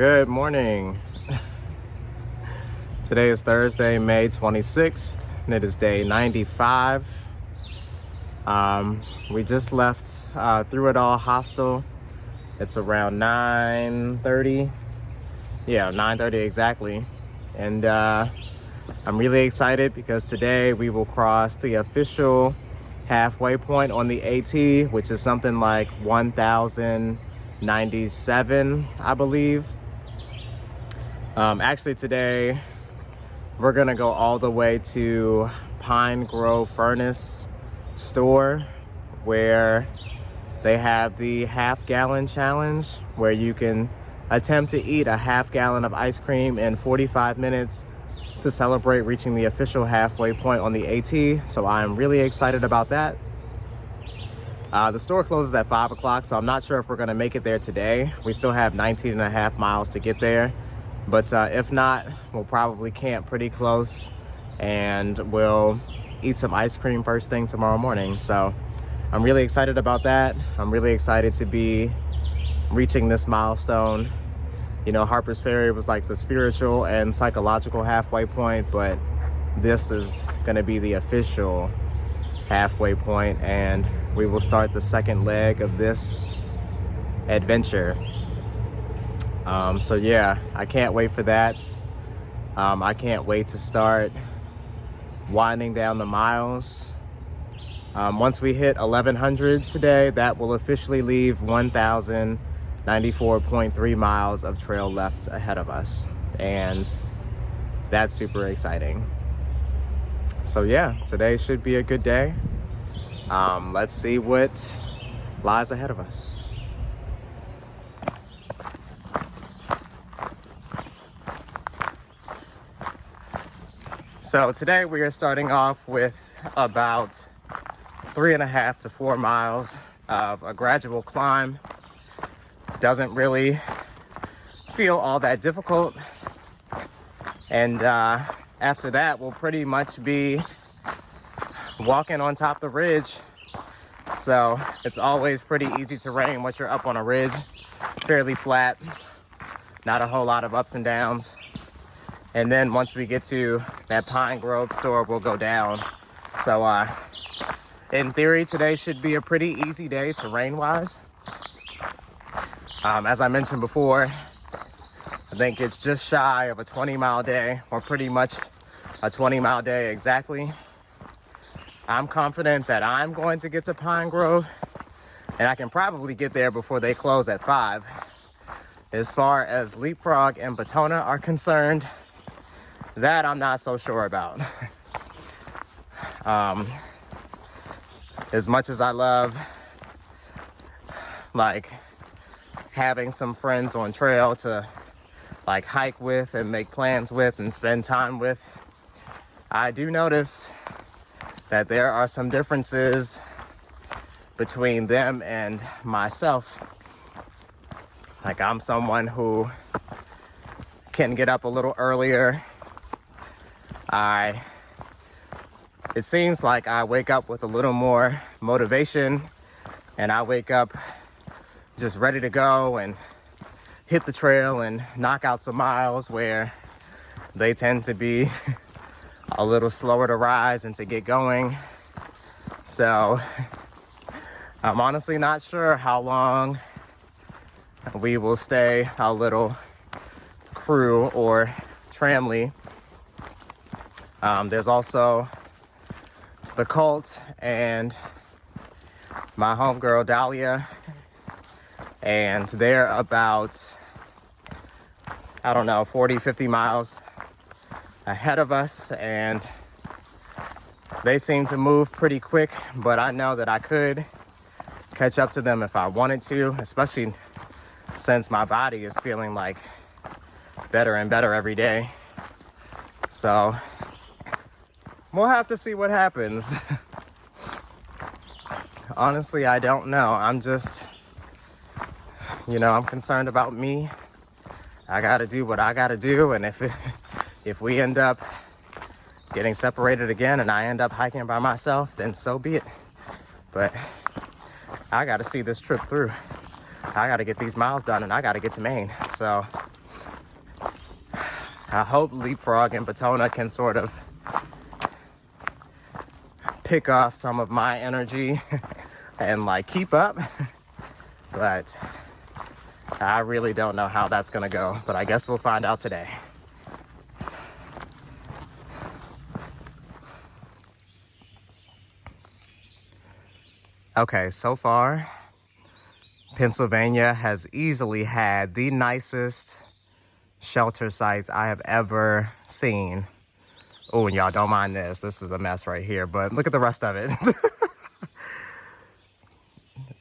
Good morning. Today is Thursday, May 26th, and it is day 95. We just left Through It All Hostel. It's around 9:30. Yeah, 9:30 exactly. And I'm really excited because today we will cross the official halfway point on the AT, which is something like 1,097, I believe. Actually today we're gonna go all the way to Pine Grove Furnace store, where they have the half-gallon challenge, where you can attempt to eat a half-gallon of ice cream in 45 minutes to celebrate reaching the official halfway point on the AT. So I'm really excited about that. The store closes at 5 o'clock, so I'm not sure if we're gonna make it there today. We still have 19 and a half miles to get there. But if not, we'll probably camp pretty close and we'll eat some ice cream first thing tomorrow morning. So I'm really excited about that. I'm really excited to be reaching this milestone. You know, Harper's Ferry was like the spiritual and psychological halfway point, but this is gonna be the official halfway point, and we will start the second leg of this adventure. So yeah, I can't wait for that. I can't wait to start winding down the miles. Once we hit 1,100 today, that will officially leave 1,094.3 miles of trail left ahead of us. And that's super exciting. So yeah, today should be a good day. Let's see what lies ahead of us. So today we are starting off with about 3.5 to 4 miles of a gradual climb. Doesn't really feel all that difficult. And after that, we'll pretty much be walking on top of the ridge. So it's always pretty easy terrain once you're up on a ridge, fairly flat, not a whole lot of ups and downs. And then once we get to that Pine Grove store, we'll go down. So in theory, today should be a pretty easy day terrain-wise. As I mentioned before, I think it's just shy of a 20-mile day, or pretty much a 20-mile day exactly. I'm confident that I'm going to get to Pine Grove, and I can probably get there before they close at 5. As far as Leapfrog and Batona are concerned, that I'm not so sure about. As much as I love like having some friends on trail to like hike with and make plans with and spend time with, I do notice that there are some differences between them and myself. Like, I'm someone who can get up a little earlier. It seems like I wake up with a little more motivation, and I wake up just ready to go and hit the trail and knock out some miles, where they tend to be a little slower to rise and to get going. So I'm honestly not sure how long we will stay a little crew or tramley. There's also the Colt and my homegirl Dahlia, and they're about, I don't know, 40, 50 miles ahead of us, and they seem to move pretty quick, but I know that I could catch up to them if I wanted to, especially since my body is feeling like better and better every day. So we'll have to see what happens. Honestly, I don't know. I'm just, I'm concerned about me. I gotta do what I gotta do, and if we end up getting separated again and I end up hiking by myself, then so be it. But I gotta see this trip through. I gotta get these miles done, and I gotta get to Maine. So I hope Leapfrog and Batona can sort of pick off some of my energy and like keep up. But I really don't know how that's gonna go, but I guess we'll find out today. Okay, so far, Pennsylvania has easily had the nicest shelter sites I have ever seen. Oh, and y'all don't mind this. This is a mess right here, but look at the rest of it.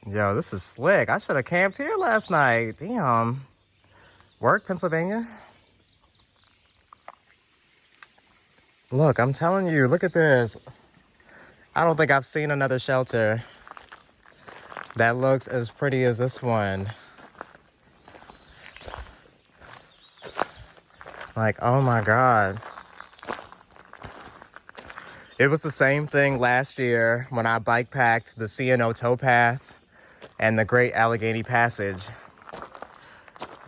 Yo, this is slick. I should have camped here last night. Damn. Work, Pennsylvania. Look, I'm telling you, look at this. I don't think I've seen another shelter that looks as pretty as this one. Like, oh my God. It was the same thing last year when I bike packed the C&O towpath and the Great Allegheny Passage.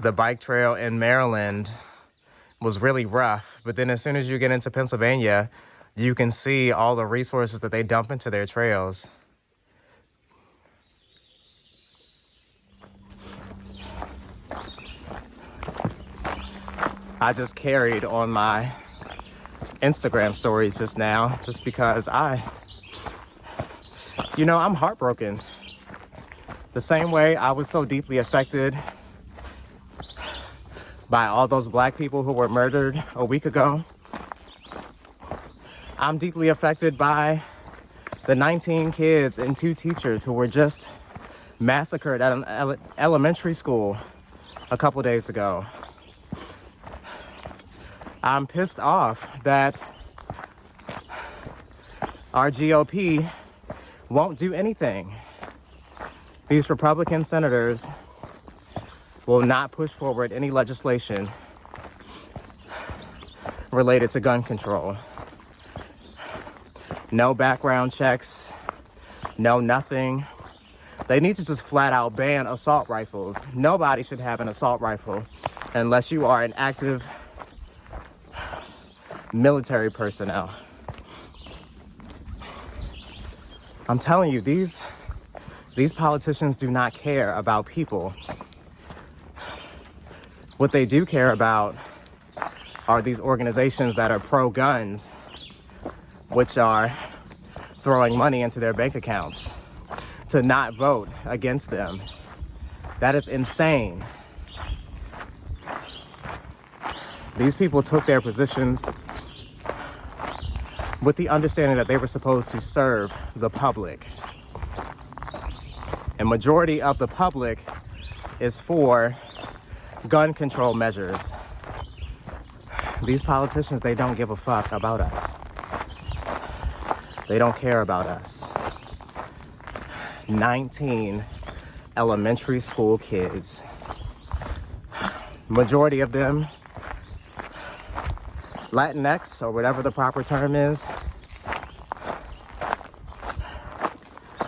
The bike trail in Maryland was really rough, but then as soon as you get into Pennsylvania, you can see all the resources that they dump into their trails. I just carried on my Instagram stories just now, just because I'm heartbroken. The same way I was so deeply affected by all those Black people who were murdered a week ago, I'm deeply affected by the 19 kids and 2 teachers who were just massacred at an elementary school a couple days ago. I'm pissed off that our GOP won't do anything. These Republican senators will not push forward any legislation related to gun control. No background checks, no nothing. They need to just flat out ban assault rifles. Nobody should have an assault rifle unless you are an active military personnel. I'm telling you, these politicians do not care about people. What they do care about are these organizations that are pro-guns, which are throwing money into their bank accounts to not vote against them. That is insane. These people took their positions with the understanding that they were supposed to serve the public. And majority of the public is for gun control measures. These politicians, they don't give a fuck about us. They don't care about us. 19 elementary school kids. Majority of them Latinx, or whatever the proper term is.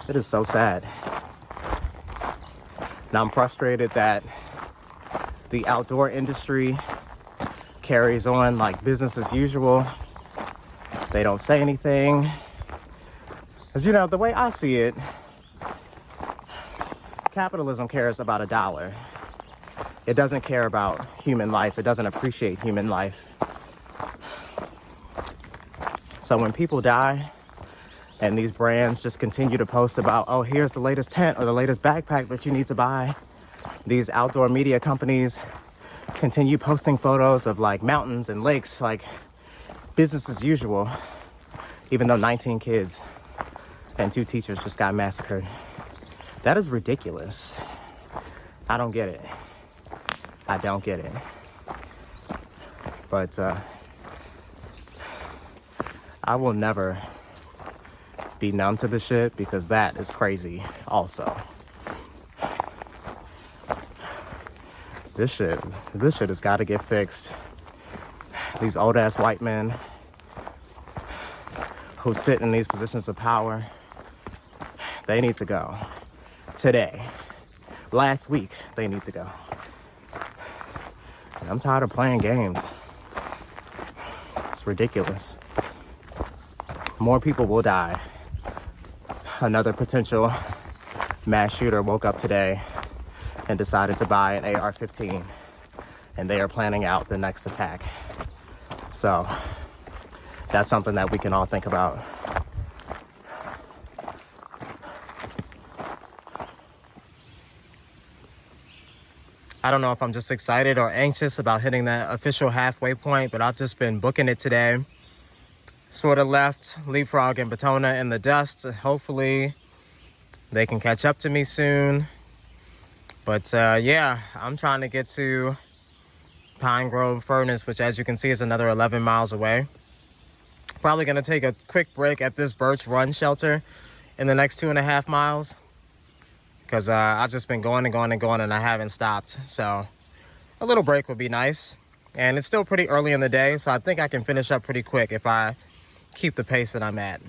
It is so sad. Now I'm frustrated that the outdoor industry carries on like business as usual. They don't say anything. Because, the way I see it, capitalism cares about $1. It doesn't care about human life. It doesn't appreciate human life. So when people die and these brands just continue to post about, oh, here's the latest tent or the latest backpack that you need to buy, these outdoor media companies continue posting photos of like mountains and lakes, like business as usual, even though 19 kids and 2 teachers just got massacred. That is ridiculous. I don't get it. I don't get it. But I will never be numb to the shit, because that is crazy also. This shit has got to get fixed. These old ass white men who sit in these positions of power, they need to go. Today. Last week, they need to go. And I'm tired of playing games. It's ridiculous. More people will die. Another potential mass shooter woke up today and decided to buy an AR-15, and they are planning out the next attack. So that's something that we can all think about. I don't know if I'm just excited or anxious about hitting that official halfway point, but I've just been booking it today. Sort of left Leapfrog and Batona in the dust. Hopefully they can catch up to me soon. But yeah, I'm trying to get to Pine Grove Furnace, which as you can see is another 11 miles away. Probably gonna take a quick break at this Birch Run shelter in the next 2.5 miles. Because I've just been going and going and going and I haven't stopped. So a little break would be nice. And it's still pretty early in the day, so I think I can finish up pretty quick if I keep the pace that I'm at.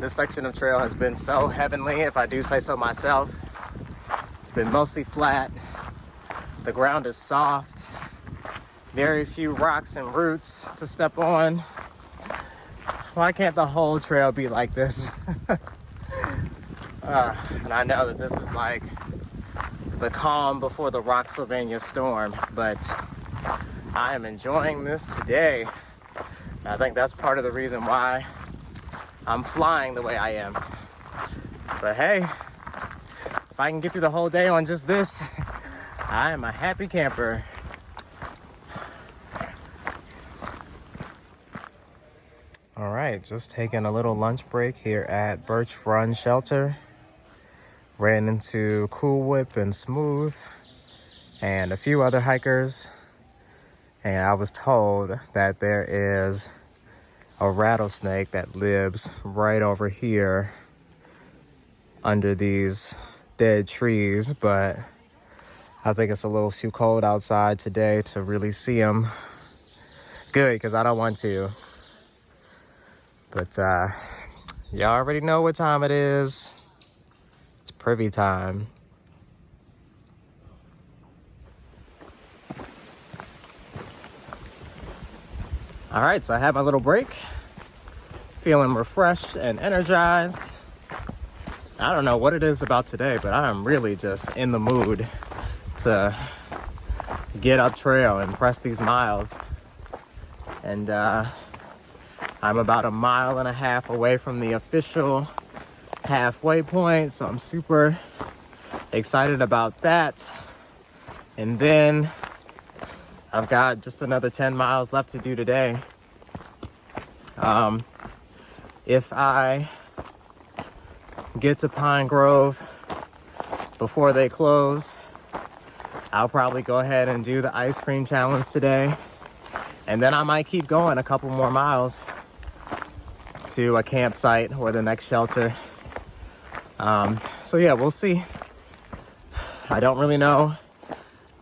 This section of trail has been so heavenly, if I do say so myself. It's been mostly flat. The ground is soft. Very few rocks and roots to step on. Why can't the whole trail be like this? And I know that this is like the calm before the Rocksylvania storm, but I am enjoying this today. And I think that's part of the reason why I'm flying the way I am. But hey, if I can get through the whole day on just this, I am a happy camper. All right, just taking a little lunch break here at Birch Run Shelter. Ran into Cool Whip and Smooth and a few other hikers. And I was told that there is a rattlesnake that lives right over here under these dead trees. But I think it's a little too cold outside today to really see him. Good, because I don't want to. But y'all already know what time it is. It's privy time. All right, so I had my little break. Feeling refreshed and energized. I don't know what it is about today, but I'm really just in the mood to get up trail and press these miles. And I'm about 1.5 miles away from the official halfway point, so I'm super excited about that. And then I've got just another 10 miles left to do today. If I get to Pine Grove before they close, I'll probably go ahead and do the ice cream challenge today. And then I might keep going a couple more miles to a campsite or the next shelter. So yeah, we'll see. I don't really know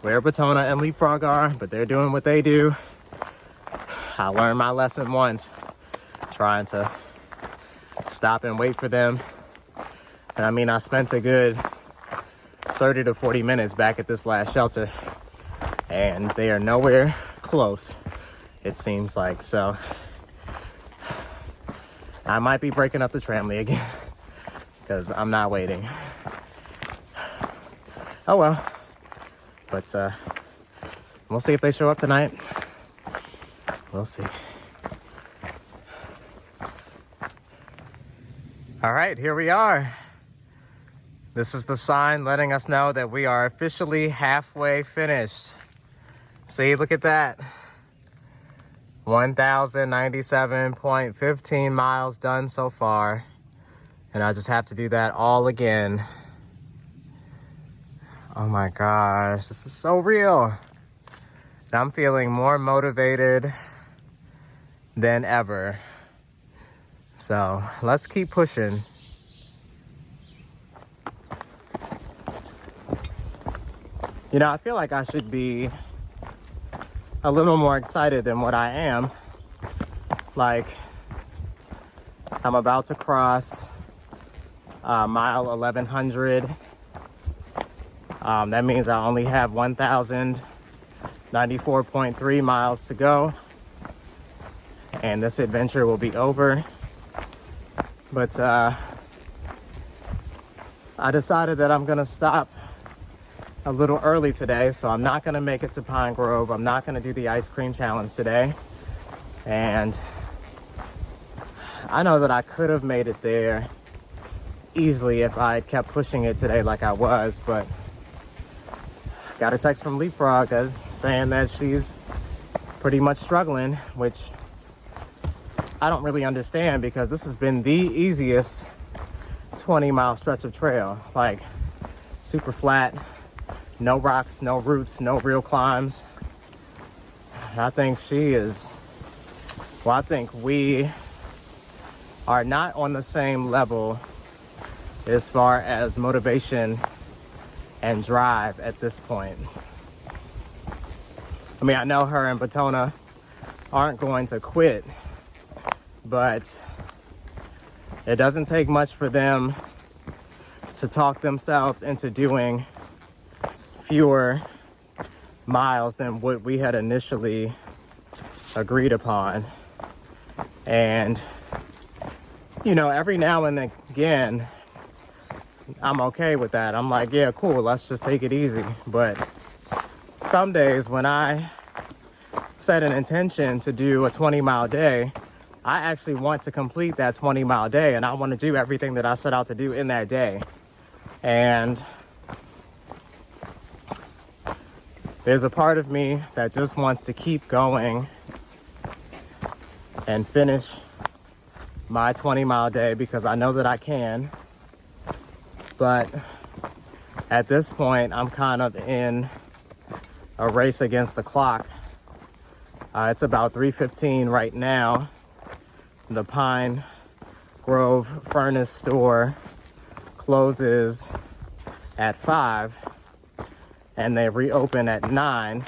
where Batona and Leapfrog are, but they're doing what they do. I learned my lesson once, trying to stop and wait for them. And I mean, I spent a good 30 to 40 minutes back at this last shelter, and they are nowhere close, it seems like. So I might be breaking up the tramley again because I'm not waiting. Oh well. But we'll see if they show up tonight. We'll see. All right, here we are. This is the sign letting us know that we are officially halfway finished. See, look at that. 1,097.15 miles done so far. And I just have to do that all again. Oh my gosh, this is so real. And I'm feeling more motivated than ever. So let's keep pushing. You know, I feel like I should be a little more excited than what I am. Like, I'm about to cross mile 1100. That means I only have 1,094.3 miles to go, and this adventure will be over. But I decided that I'm gonna stop a little early today, so I'm not gonna make it to Pine Grove. I'm not gonna do the ice cream challenge today. And I know that I could have made it there easily if I had kept pushing it today like I was, but got a text from Leapfrog saying that she's pretty much struggling, which I don't really understand, because this has been the easiest 20-mile stretch of trail. Like, super flat, no rocks, no roots, no real climbs. I think I think we are not on the same level as far as motivation and drive at this point. I mean, I know her and Batona aren't going to quit, but it doesn't take much for them to talk themselves into doing fewer miles than what we had initially agreed upon. And, you know, every now and again, I'm okay with that. I'm like, yeah, cool, let's just take it easy. But some days when I set an intention to do a 20-mile day, I actually want to complete that 20-mile day, and I want to do everything that I set out to do in that day. And there's a part of me that just wants to keep going and finish my 20-mile day because I know that I can. But at this point, I'm kind of in a race against the clock. It's about 3:15 right now. The Pine Grove Furnace store closes at 5 and they reopen at 9.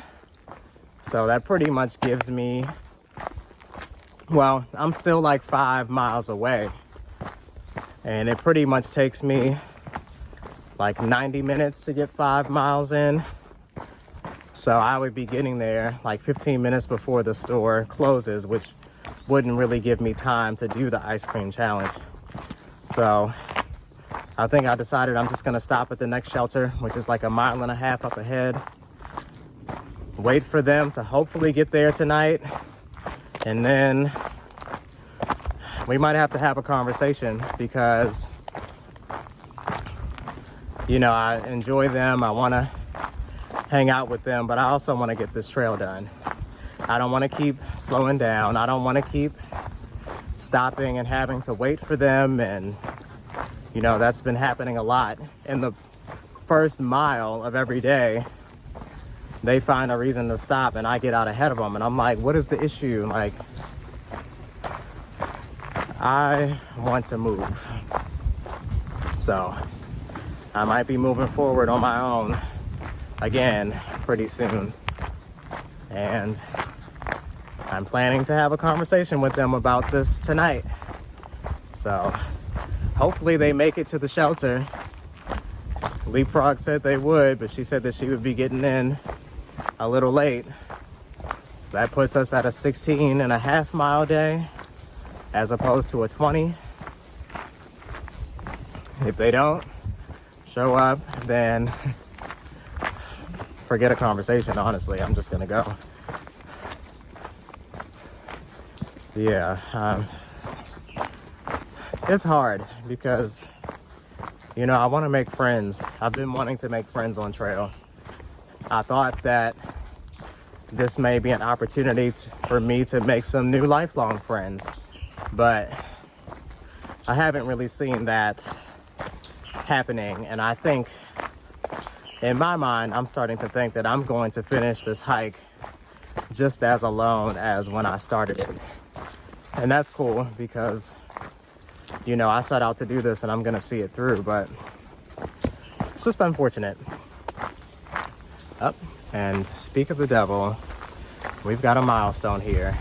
So that pretty much gives me, well, I'm still like 5 miles away. And it pretty much takes me like 90 minutes to get 5 miles in. So I would be getting there like 15 minutes before the store closes, which wouldn't really give me time to do the ice cream challenge. So I think I decided I'm just gonna stop at the next shelter, which is like 1.5 miles up ahead. Wait for them to hopefully get there tonight. And then we might have to have a conversation because, you know, I enjoy them. I want to hang out with them, but I also want to get this trail done. I don't want to keep slowing down. I don't want to keep stopping and having to wait for them. And, you know, that's been happening a lot. In the first mile of every day, they find a reason to stop and I get out ahead of them. And I'm like, what is the issue? Like, I want to move. So I might be moving forward on my own again pretty soon. And I'm planning to have a conversation with them about this tonight. So hopefully they make it to the shelter. Leapfrog said they would, but she said that she would be getting in a little late. So that puts us at a 16.5 mile day as opposed to a 20. If they don't show up, then forget a conversation, honestly. I'm just gonna go. Yeah, it's hard because, you know, I want to make friends. I've been wanting to make friends on trail. I thought that this may be an opportunity for me to make some new lifelong friends, but I haven't really seen that happening. And I think, in my mind, I'm starting to think that I'm going to finish this hike just as alone as when I started it. And that's cool because, you know, I set out to do this and I'm going to see it through, but it's just unfortunate. Up. And speak of the devil, we've got a milestone here.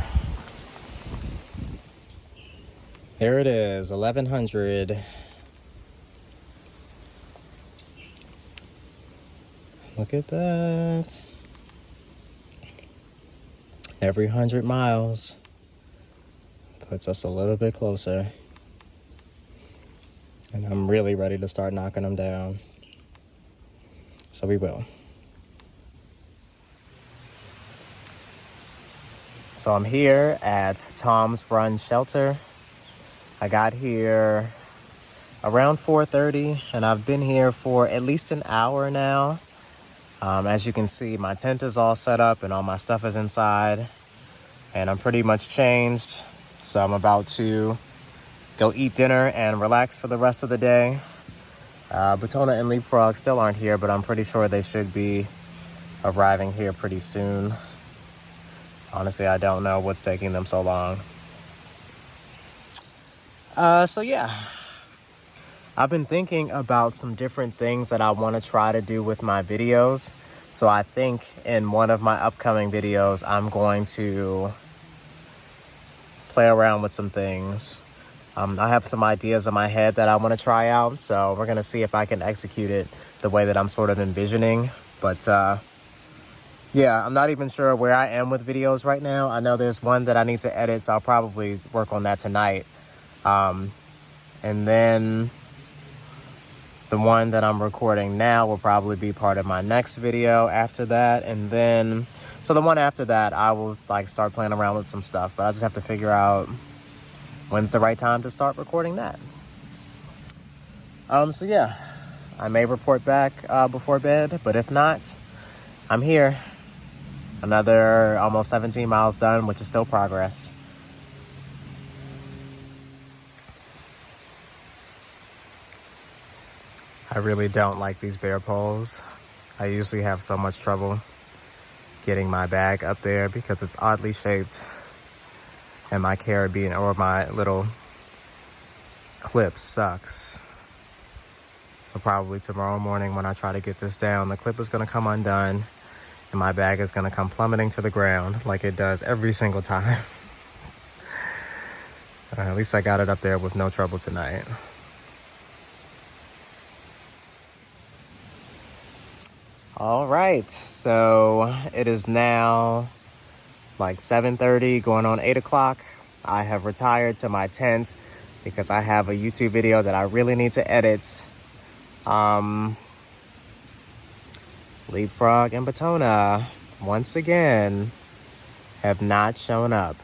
There it is, 1100. Look at that. Every 100 miles puts us a little bit closer. And I'm really ready to start knocking them down. So we will. So I'm here at Tom's Run Shelter. I got here around 4:30 and I've been here for at least an hour now. As you can see, my tent is all set up and all my stuff is inside. And I'm pretty much changed. So I'm about to go eat dinner and relax for the rest of the day. Batona and Leapfrog still aren't here, but I'm pretty sure they should be arriving here pretty soon. Honestly, I don't know what's taking them so long. So yeah, I've been thinking about some different things that I want to try to do with my videos. So I think in one of my upcoming videos, I'm going to play around with some things. I have some ideas in my head that I want to try out. So we're going to see if I can execute it the way that I'm sort of envisioning. But yeah, I'm not even sure where I am with videos right now. I know there's one that I need to edit, so I'll probably work on that tonight. And then the one that I'm recording now will probably be part of my next video after that. And then, so the one after that, I will like start playing around with some stuff, but I just have to figure out when's the right time to start recording that. So yeah, I may report back before bed, but if not, I'm here. Another almost 17 miles done, which is still progress. I really don't like these bear poles. I usually have so much trouble getting my bag up there because it's oddly shaped and my carabiner or my little clip sucks. So probably tomorrow morning when I try to get this down, the clip is gonna come undone and my bag is gonna come plummeting to the ground like it does every single time. At least I got it up there with no trouble tonight. All right, so it is now like 7:30, going on 8 o'clock. I have retired to my tent because I have a YouTube video that I really need to edit. Leapfrog and Batona, once again, have not shown up.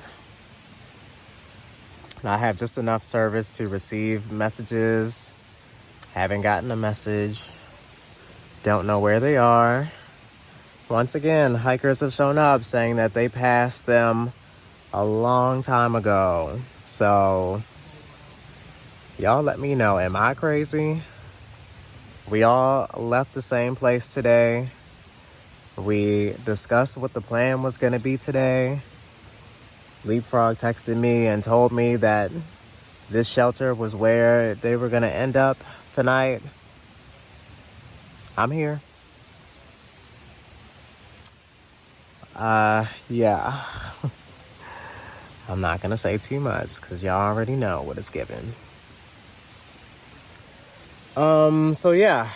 I have just enough service to receive messages. Haven't gotten a message. Don't know where they are. Once again, hikers have shown up saying that they passed them a long time ago. So, y'all let me know, am I crazy? We all left the same place today. We discussed what the plan was gonna be today. Leapfrog texted me and told me that this shelter was where they were gonna end up tonight. I'm here. Yeah. I'm not gonna say too much because y'all already know what it's given. So yeah.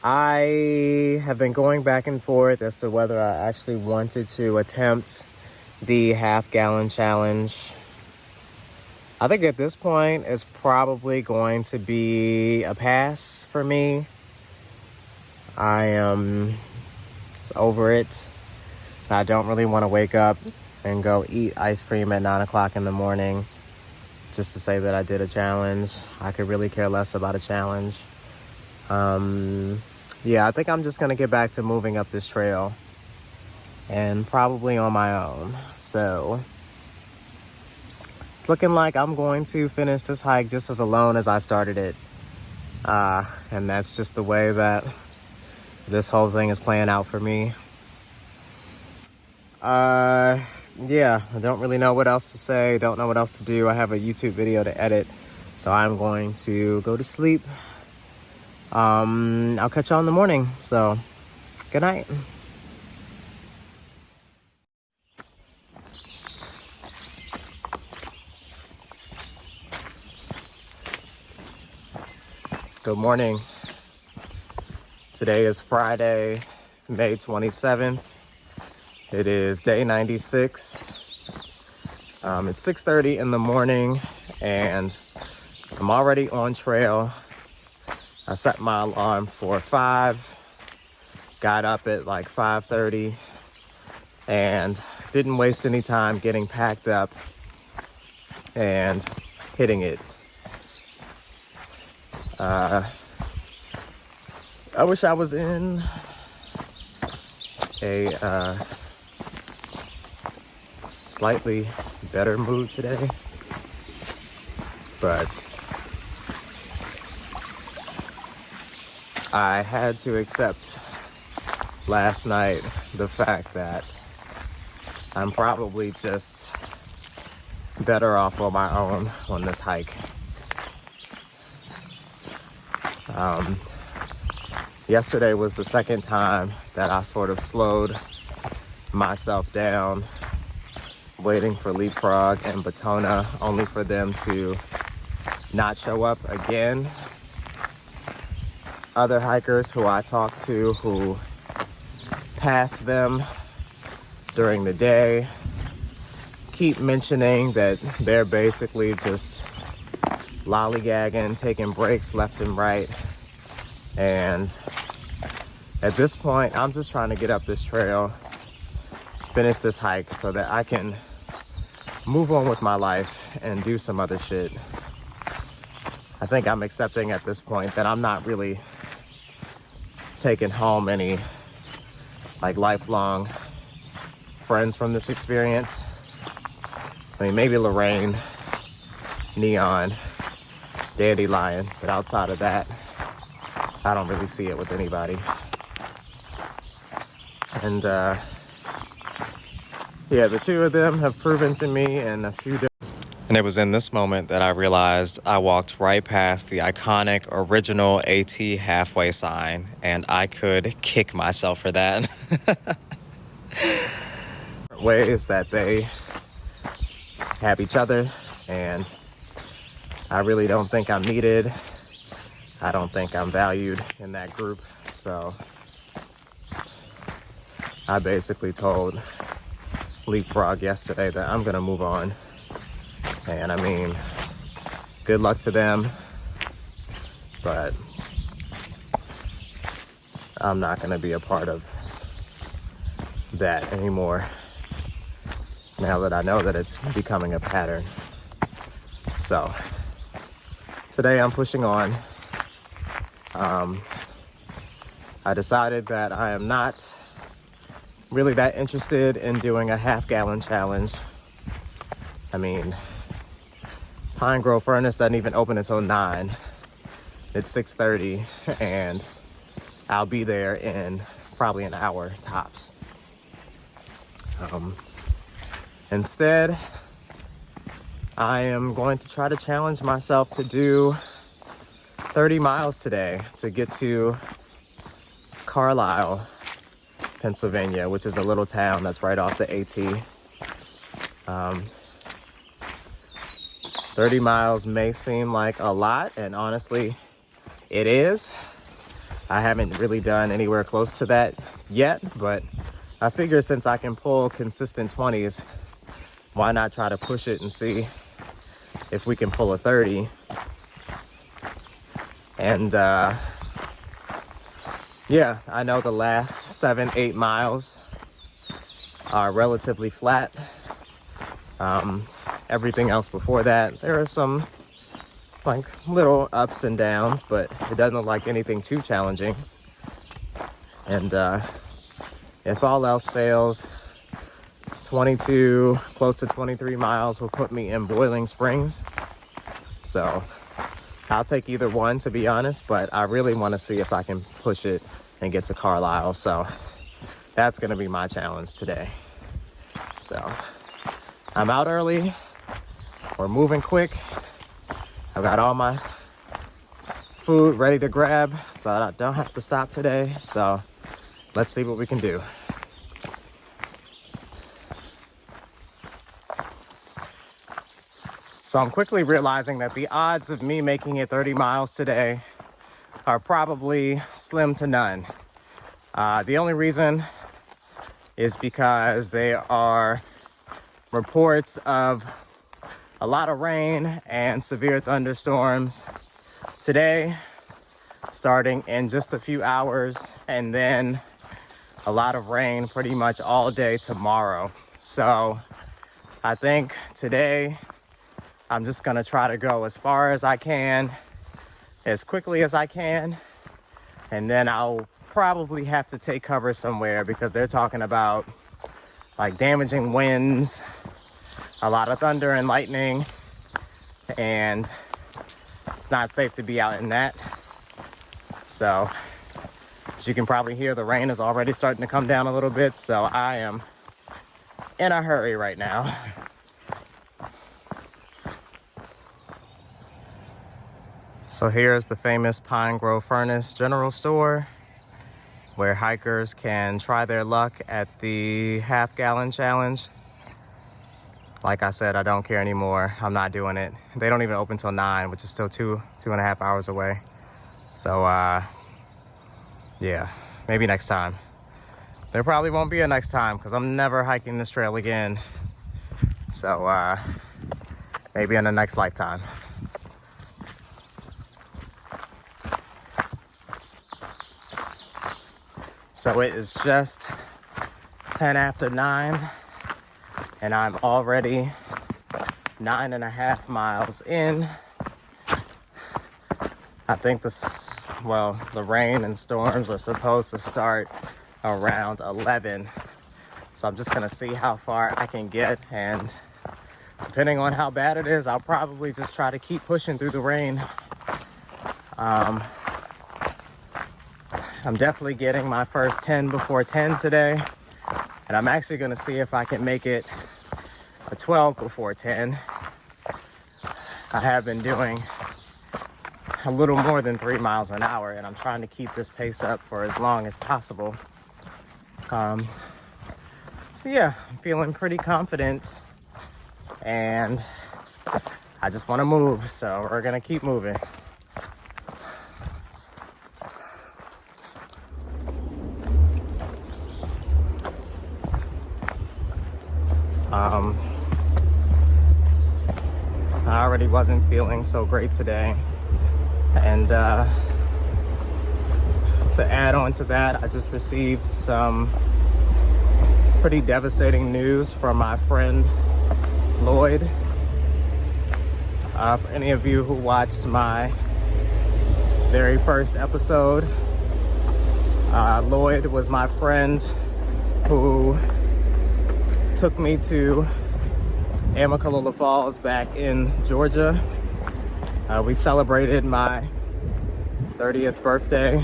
I have been going back and forth as to whether I actually wanted to attempt the half-gallon challenge. I think at this point, it's probably going to be a pass for me. I am over it. I don't really want to wake up and go eat ice cream at 9 o'clock in the morning just to say that I did a challenge. I could really care less about a challenge. Yeah, I think I'm just going to get back to moving up this trail and probably on my own. So it's looking like I'm going to finish this hike just as alone as I started it. And that's just the way that this whole thing is playing out for me. Yeah, I don't really know what else to say. Don't know what else to do. I have a YouTube video to edit. So I'm going to go to sleep. I'll catch y'all in the morning. So, good night. Good morning. Today is Friday, May 27th. It is day 96. It's 6:30 in the morning and I'm already on trail. I set my alarm for 5, got up at like 5:30 and didn't waste any time getting packed up and hitting it. I wish I was in a slightly better mood today, but I had to accept last night the fact that I'm probably just better off on my own on this hike. Yesterday was the second time that I sort of slowed myself down, waiting for Leapfrog and Batona, only for them to not show up again. Other hikers who I talked to who passed them during the day keep mentioning that they're basically just lollygagging, taking breaks left and right. And at this point, I'm just trying to get up this trail, finish this hike so that I can move on with my life and do some other shit. I think I'm accepting at this point that I'm not really taking home any like lifelong friends from this experience. I mean, maybe Lorraine, Neon, Dandelion, but outside of that, I don't really see it with anybody. And yeah, the two of them have proven to me in a few different... And it was in this moment that I realized I walked right past the iconic original AT halfway sign, and I could kick myself for that. Ways that they have each other, and I really don't think I'm needed. I don't think I'm valued in that group. So I basically told Leapfrog yesterday that I'm gonna move on. And I mean, good luck to them, but I'm not gonna be a part of that anymore now that I know that it's becoming a pattern. So today I'm pushing on. I decided that I am not really that interested in doing a half-gallon challenge. I mean, Pine Grove Furnace doesn't even open until 9. It's 6:30 and I'll be there in probably an hour tops. Instead, I am going to try to challenge myself to do 30 miles today to get to Carlisle, Pennsylvania, which is a little town that's right off the AT. 30 miles may seem like a lot, and honestly, it is. I haven't really done anywhere close to that yet, but I figure since I can pull consistent 20s, why not try to push it and see if we can pull a 30. And yeah, I know the last 7-8 miles are relatively flat. Everything else before that, there are some like little ups and downs, but it doesn't look like anything too challenging. And if all else fails, 22, close to 23 miles will put me in Boiling Springs. So I'll take either one, to be honest, but I really want to see if I can push it and get to Carlisle. So that's going to be my challenge today. So I'm out early. We're moving quick. I've got all my food ready to grab, so I don't have to stop today. So let's see what we can do. So I'm quickly realizing that the odds of me making it 30 miles today are probably slim to none. The only reason is because there are reports of a lot of rain and severe thunderstorms today, starting in just a few hours, and then a lot of rain pretty much all day tomorrow. So I think today I'm just gonna try to go as far as I can, as quickly as I can, and then I'll probably have to take cover somewhere because they're talking about like damaging winds, a lot of thunder and lightning, and it's not safe to be out in that. So as you can probably hear, the rain is already starting to come down a little bit, so I am in a hurry right now. So here's the famous Pine Grove Furnace General Store, where hikers can try their luck at the half-gallon challenge. Like I said, I don't care anymore. I'm not doing it. They don't even open till 9, which is still two and a half hours away. So, yeah, maybe next time. There probably won't be a next time because I'm never hiking this trail again. So, maybe in the next lifetime. So it is just 10 after 9, and I'm already 9.5 miles in. I think the rain and storms are supposed to start around 11. So I'm just gonna see how far I can get, and depending on how bad it is, I'll probably just try to keep pushing through the rain. I'm definitely getting my first 10 before 10 today, and I'm actually gonna see if I can make it a 12 before 10. I have been doing a little more than 3 miles an hour, and I'm trying to keep this pace up for as long as possible. So yeah, I'm feeling pretty confident, and I just want to move, so we're gonna keep moving. I already wasn't feeling so great today, and to add on to that, I just received some pretty devastating news from my friend Lloyd. For any of you who watched my very first episode, Lloyd was my friend who took me to Amicalola Falls back in Georgia. We celebrated my 30th birthday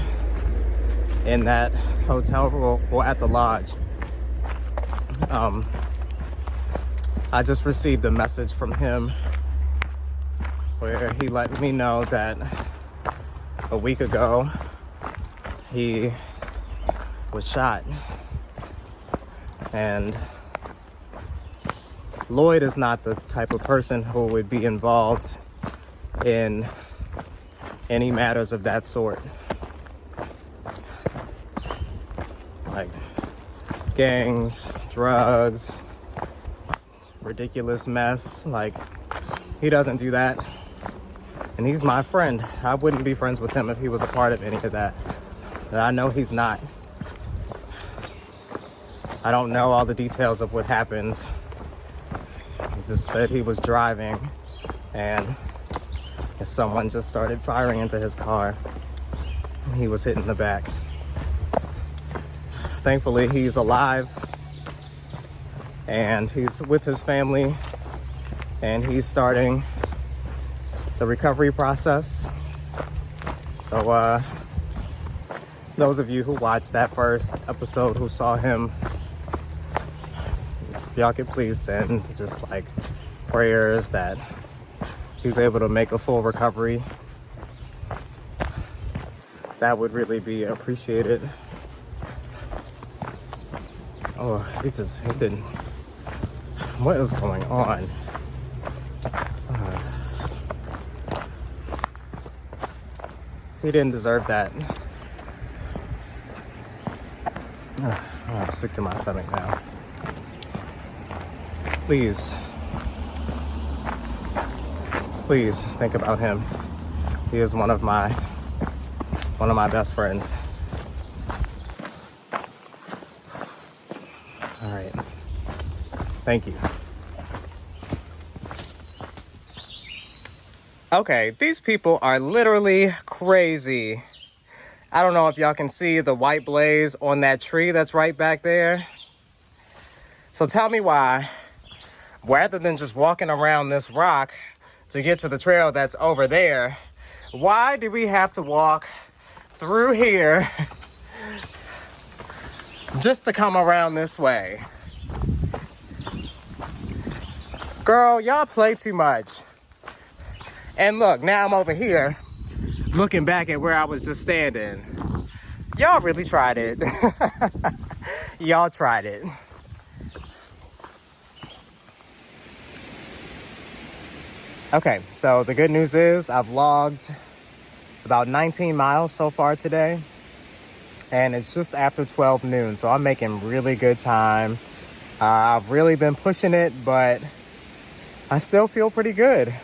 in that hotel room, or at the lodge. I just received a message from him where he let me know that a week ago he was shot. And Lloyd is not the type of person who would be involved in any matters of that sort. Like gangs, drugs, ridiculous mess. Like, he doesn't do that. And he's my friend. I wouldn't be friends with him if he was a part of any of that. But I know he's not. I don't know all the details of what happened. He just said he was driving and someone just started firing into his car and he was hit in the back. Thankfully, he's alive and he's with his family and he's starting the recovery process. So those of you who watched that first episode who saw him, if y'all could please send just like prayers that he's able to make a full recovery, that would really be appreciated. Oh, he didn't. What is going on? He didn't deserve that. Ugh, I'm sick to my stomach now. Please think about him. He is one of my best friends. All right. Thank you. Okay, these people are literally crazy. I don't know if y'all can see the white blaze on that tree that's right back there. So tell me why, rather than just walking around this rock to get to the trail that's over there, why do we have to walk through here just to come around this way? Girl, y'all play too much. And look, now I'm over here looking back at where I was just standing. Y'all really tried it. Y'all tried it. Okay, so the good news is I've logged about 19 miles so far today. And it's just after 12 noon, so I'm making really good time. I've really been pushing it, but I still feel pretty good.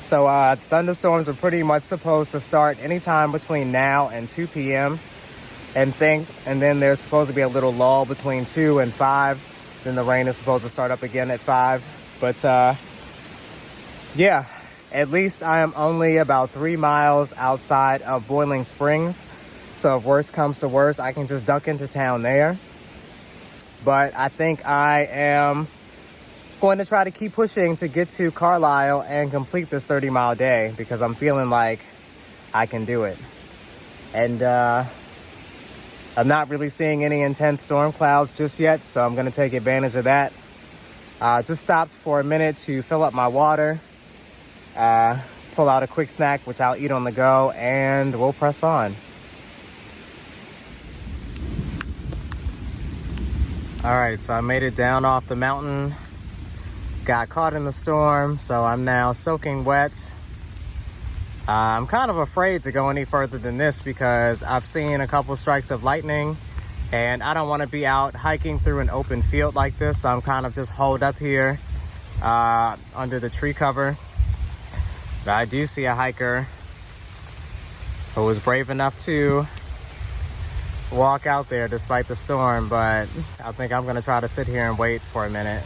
So thunderstorms are pretty much supposed to start anytime between now and 2 p.m. And then there's supposed to be a little lull between 2 and 5. Then the rain is supposed to start up again at 5. But yeah, at least I am only about 3 miles outside of Boiling Springs. So if worst comes to worst, I can just duck into town there. But I think I am going to try to keep pushing to get to Carlisle and complete this 30-mile day because I'm feeling like I can do it. And I'm not really seeing any intense storm clouds just yet, so I'm going to take advantage of that. Just stopped for a minute to fill up my water, pull out a quick snack, which I'll eat on the go, and we'll press on. All right, so I made it down off the mountain. Got caught in the storm, so I'm now soaking wet. I'm kind of afraid to go any further than this because I've seen a couple strikes of lightning and I don't want to be out hiking through an open field like this, so I'm kind of just holed up here under the tree cover. But I do see a hiker who was brave enough to walk out there despite the storm, but I think I'm going to try to sit here and wait for a minute.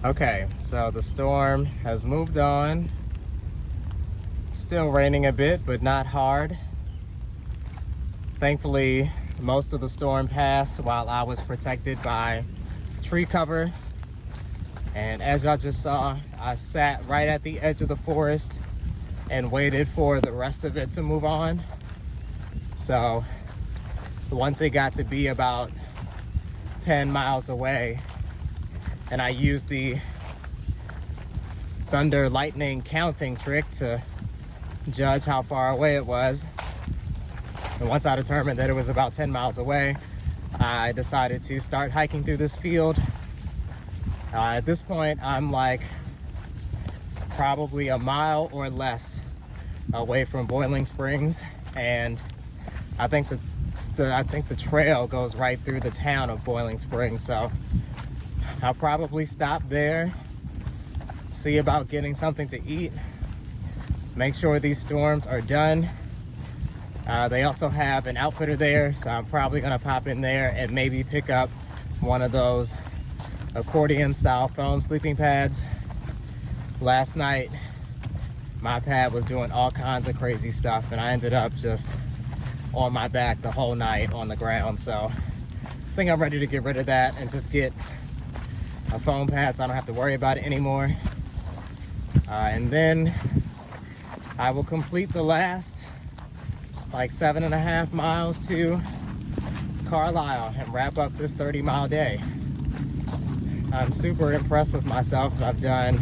Okay, so the storm has moved on. Still raining a bit, but not hard. Thankfully, most of the storm passed while I was protected by tree cover. And as y'all just saw, I sat right at the edge of the forest and waited for the rest of it to move on. So once it got to be about 10 miles away, and I used the thunder lightning counting trick to judge how far away it was. And once I determined that it was about 10 miles away, I decided to start hiking through this field. At this point, I'm like probably a mile or less away from Boiling Springs, and I think the trail goes right through the town of Boiling Springs. So I'll probably stop there, see about getting something to eat, make sure these storms are done. They also have an outfitter there, so I'm probably gonna pop in there and maybe pick up one of those accordion style foam sleeping pads. Last night, my pad was doing all kinds of crazy stuff and I ended up just on my back the whole night on the ground. So I think I'm ready to get rid of that and just get a foam pad so I don't have to worry about it anymore. And then I will complete the last like 7.5 miles to Carlisle and wrap up this 30-mile day. I'm super impressed with myself. I've done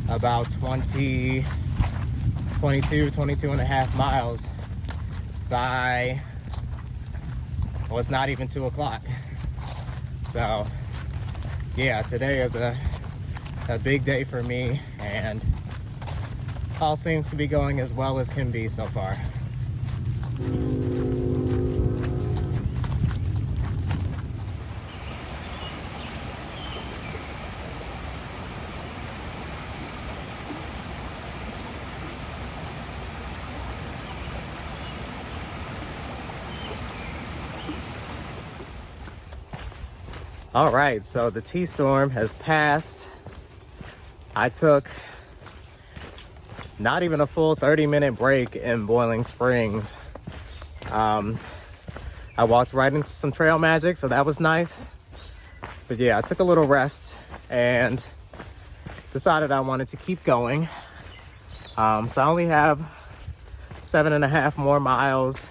about 22 and a half miles by, well, it's not even 2 o'clock. So yeah, today is a big day for me, and all seems to be going as well as can be so far. All right, so the T-storm has passed. I took not even a full 30-minute break in Boiling Springs. I walked right into some trail magic, so that was nice. But yeah, I took a little rest and decided I wanted to keep going. So I only have 7.5 more miles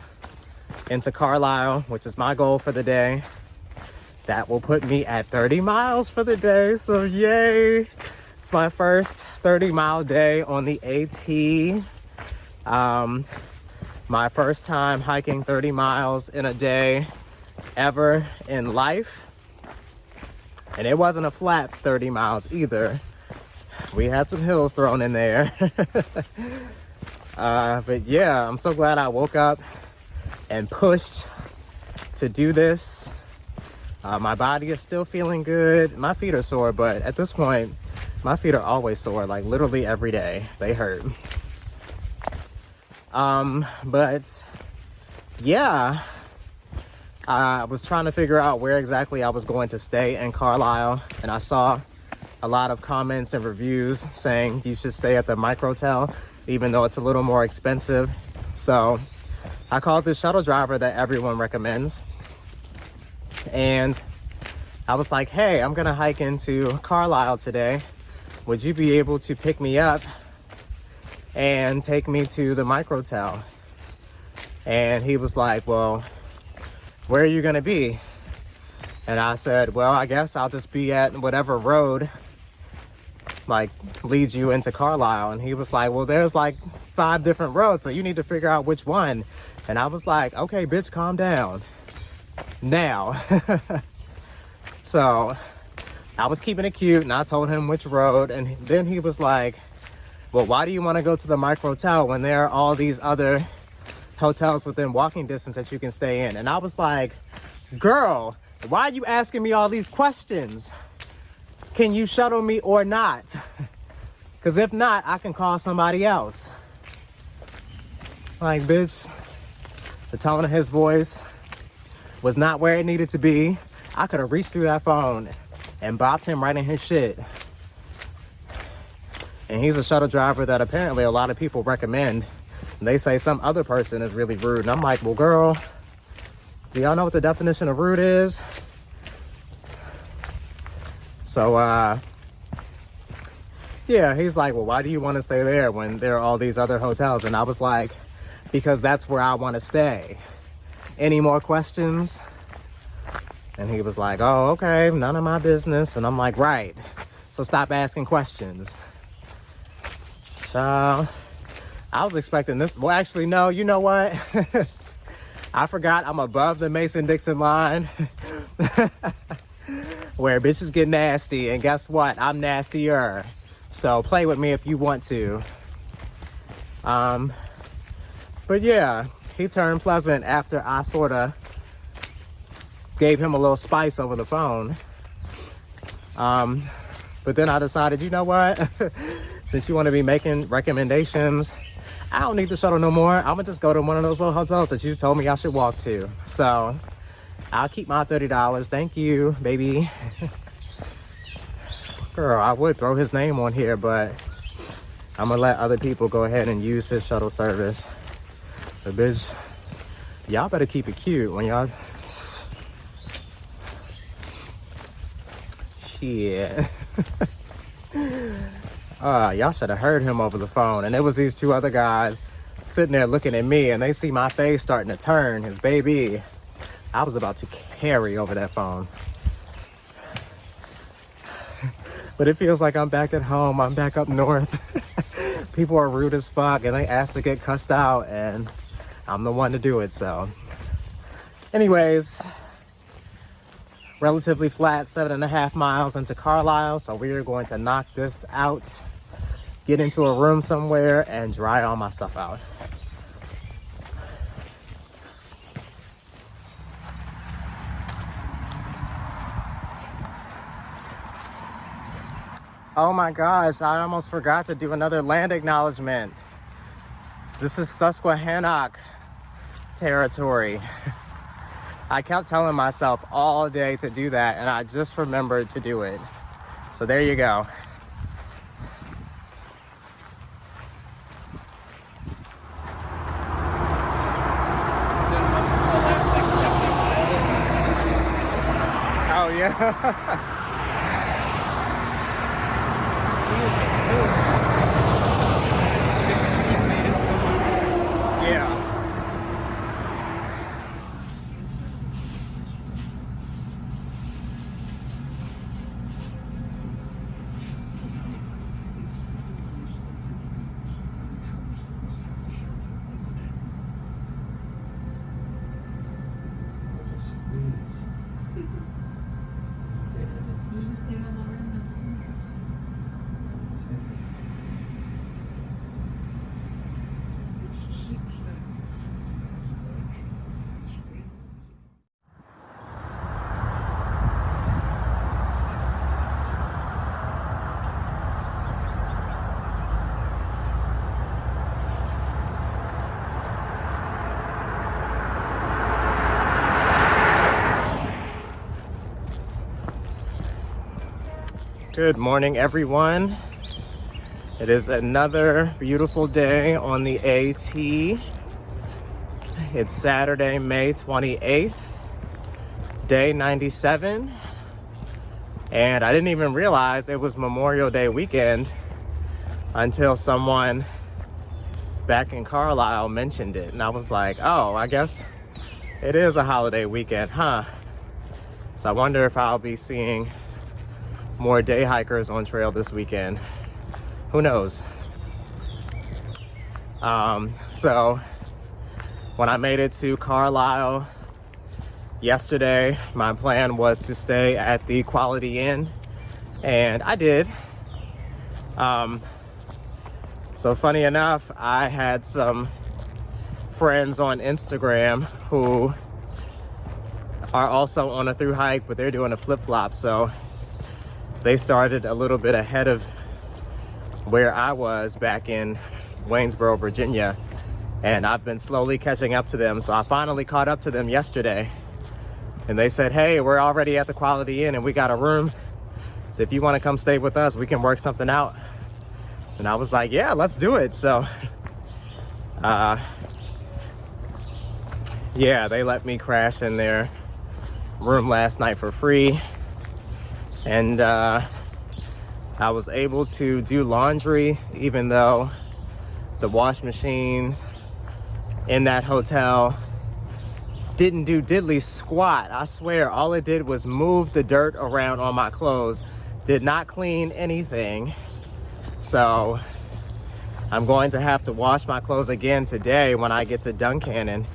into Carlisle, which is my goal for the day. That will put me at 30 miles for the day, so yay. It's my first 30-mile day on the AT. My first time hiking 30 miles in a day ever in life. And it wasn't a flat 30 miles either. We had some hills thrown in there. But yeah, I'm so glad I woke up and pushed to do this. My body is still feeling good. My feet are sore, but at this point, my feet are always sore, like literally every day. They hurt. But yeah, I was trying to figure out where exactly I was going to stay in Carlisle, and I saw a lot of comments and reviews saying you should stay at the Microtel, even though it's a little more expensive. So I called this shuttle driver that everyone recommends. And I was like, hey, I'm gonna hike into Carlisle today. Would you be able to pick me up and take me to the Microtel? And he was like, well, where are you gonna be? And I said, well, I guess I'll just be at whatever road like leads you into Carlisle. And he was like, well, there's like 5 different roads, so you need to figure out which one. And I was like, okay, bitch, calm down. Now, so I was keeping it cute and I told him which road, and then he was like, well, why do you want to go to the Microtel when there are all these other hotels within walking distance that you can stay in? And I was like, girl, why are you asking me all these questions? Can you shuttle me or not? Because if not, I can call somebody else. Like, bitch, the tone of his voice was not where it needed to be. I could have reached through that phone and bopped him right in his shit. And he's a shuttle driver that apparently a lot of people recommend. They say some other person is really rude. And I'm like, well, girl, do y'all know what the definition of rude is? So, yeah, he's like, well, why do you want to stay there when there are all these other hotels? And I was like, because that's where I want to stay. Any more questions? And he was like, oh, okay, none of my business. And I'm like, right. So stop asking questions. So I was expecting this. Well, actually, no, you know what? I forgot I'm above the Mason-Dixon line where bitches get nasty. And guess what? I'm nastier. So play with me if you want to. But yeah, he turned pleasant after I sort of gave him a little spice over the phone. But then I decided, you know what? Since you want to be making recommendations, I don't need the shuttle no more. I'm gonna just go to one of those little hotels that you told me I should walk to. So I'll keep my $30. Thank you, baby. Girl, I would throw his name on here, but I'm gonna let other people go ahead and use his shuttle service. But bitch, y'all better keep it cute when y'all... Shit. Y'all should have heard him over the phone. And it was these 2 other guys sitting there looking at me, and they see my face starting to turn. His baby, I was about to carry over that phone. But it feels like I'm back at home. I'm back up north. People are rude as fuck, and they ask to get cussed out, and I'm the one to do it. So anyways, relatively flat 7.5 miles into Carlisle. So we are going to knock this out, get into a room somewhere, and dry all my stuff out. Oh my gosh, I almost forgot to do another land acknowledgement. This is Susquehannock territory. I kept telling myself all day to do that, and I just remembered to do it. So there you go. Oh yeah. Yeah. Good morning, everyone. It is another beautiful day on the AT. It's Saturday, May 28th, day 97. And I didn't even realize it was Memorial Day weekend until someone back in Carlisle mentioned it. And I was like, oh, I guess it is a holiday weekend, huh? So I wonder if I'll be seeing more day hikers on trail this weekend. Who knows? So when I made it to Carlisle yesterday, my plan was to stay at the Quality Inn, and I did. So funny enough, I had some friends on Instagram who are also on a through hike, but they're doing a flip-flop. So they started a little bit ahead of where I was back in Waynesboro, Virginia, and I've been slowly catching up to them. So I finally caught up to them yesterday, and they said, hey, we're already at the Quality Inn and we got a room. So if you want to come stay with us, we can work something out. And I was like, yeah, let's do it. So yeah, they let me crash in their room last night for free. And I was able to do laundry, even though the wash machine in that hotel didn't do diddly squat. I swear, all it did was move the dirt around on my clothes, did not clean anything. So I'm going to have to wash my clothes again today when I get to Duncannon.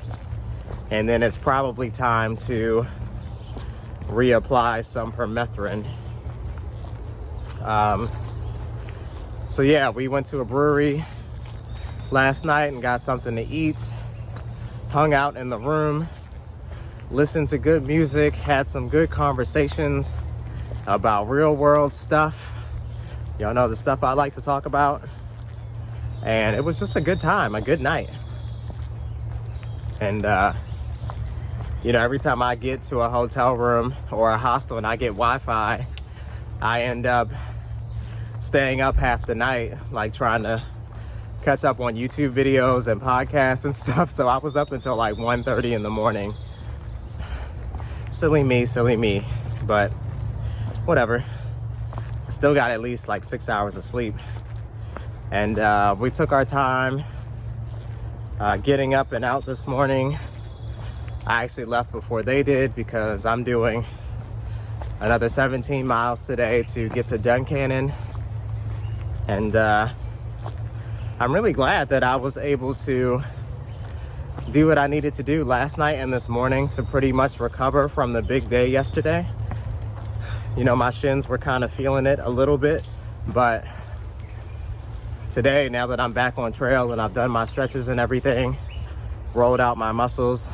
And then it's probably time to reapply some permethrin. So yeah, we went to a brewery last night and got something to eat, hung out in the room, listened to good music, had some good conversations about real world stuff. Y'all know the stuff I like to talk about. And it was just a good time, a good night. And you know, every time I get to a hotel room or a hostel and I get Wi-Fi, I end up staying up half the night, like trying to catch up on YouTube videos and podcasts and stuff. So I was up until like 1:30 in the morning. Silly me, but whatever. I still got at least like 6 hours of sleep. And we took our time getting up and out this morning. I actually left before they did because I'm doing another 17 miles today to get to Duncannon. And I'm really glad that I was able to do what I needed to do last night and this morning to pretty much recover from the big day yesterday. You know, my shins were kind of feeling it a little bit, but today, now that I'm back on trail and I've done my stretches and everything, rolled out my muscles,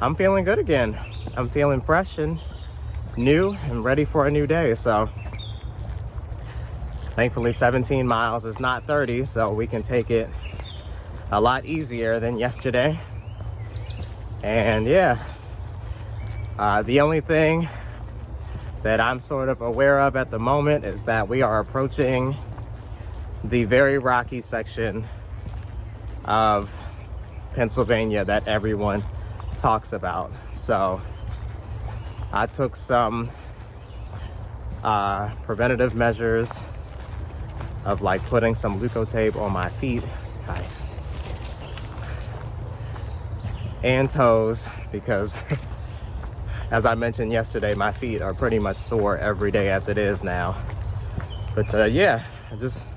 I'm feeling good again. I'm feeling fresh and new and ready for a new day. So thankfully 17 miles is not 30, so we can take it a lot easier than yesterday. And yeah, the only thing that I'm sort of aware of at the moment is that we are approaching the very rocky section of Pennsylvania that everyone talks about. So I took some preventative measures of like putting some Leukotape on my feet and toes, because as I mentioned yesterday, my feet are pretty much sore every day as it is now. But yeah, I just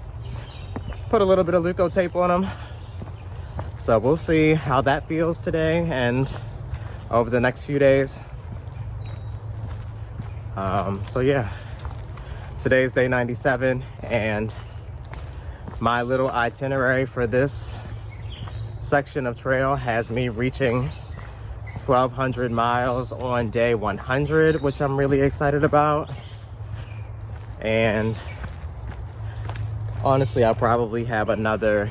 put a little bit of Leukotape on them. So we'll see how that feels today and over the next few days. So yeah, today's day 97, and my little itinerary for this section of trail has me reaching 1,200 miles on day 100, which I'm really excited about. And honestly, I'll probably have another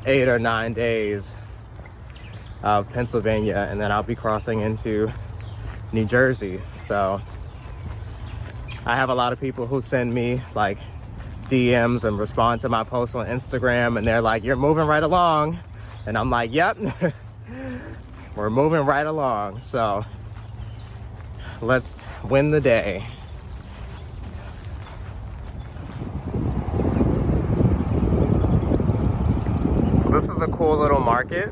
8 or 9 days of Pennsylvania, and then I'll be crossing into New Jersey. So I have a lot of people who send me like DMs and respond to my posts on Instagram, and they're like, "You're moving right along." And I'm like, "Yep." We're moving right along, so let's win the day. So this is a cool little market.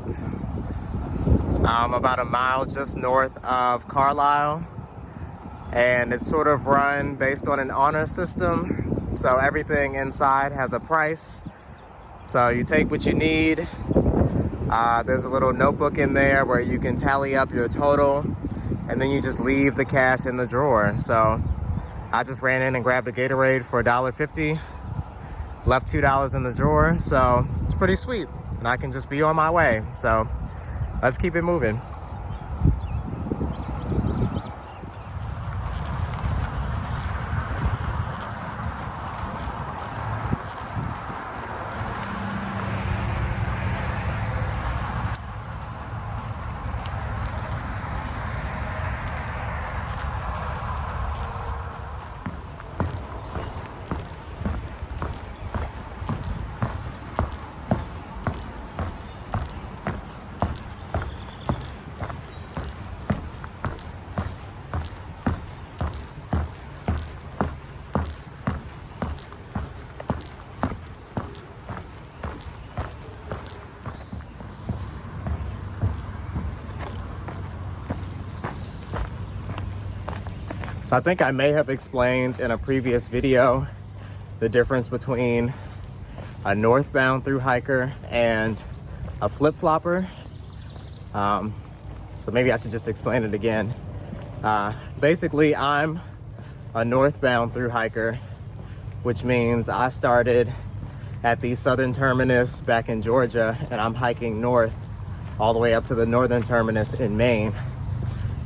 About a mile just north of Carlisle, and it's sort of run based on an honor system. So everything inside has a price. So you take what you need. There's a little notebook in there where you can tally up your total, and then you just leave the cash in the drawer. So I just ran in and grabbed a Gatorade for $1.50, left $2 in the drawer. So it's pretty sweet, and I can just be on my way. So let's keep it moving. So I think I may have explained in a previous video the difference between a northbound through hiker and a flip-flopper. So maybe I should just explain it again. Basically, I'm a northbound through hiker, which means I started at the southern terminus back in Georgia, and I'm hiking north all the way up to the northern terminus in Maine.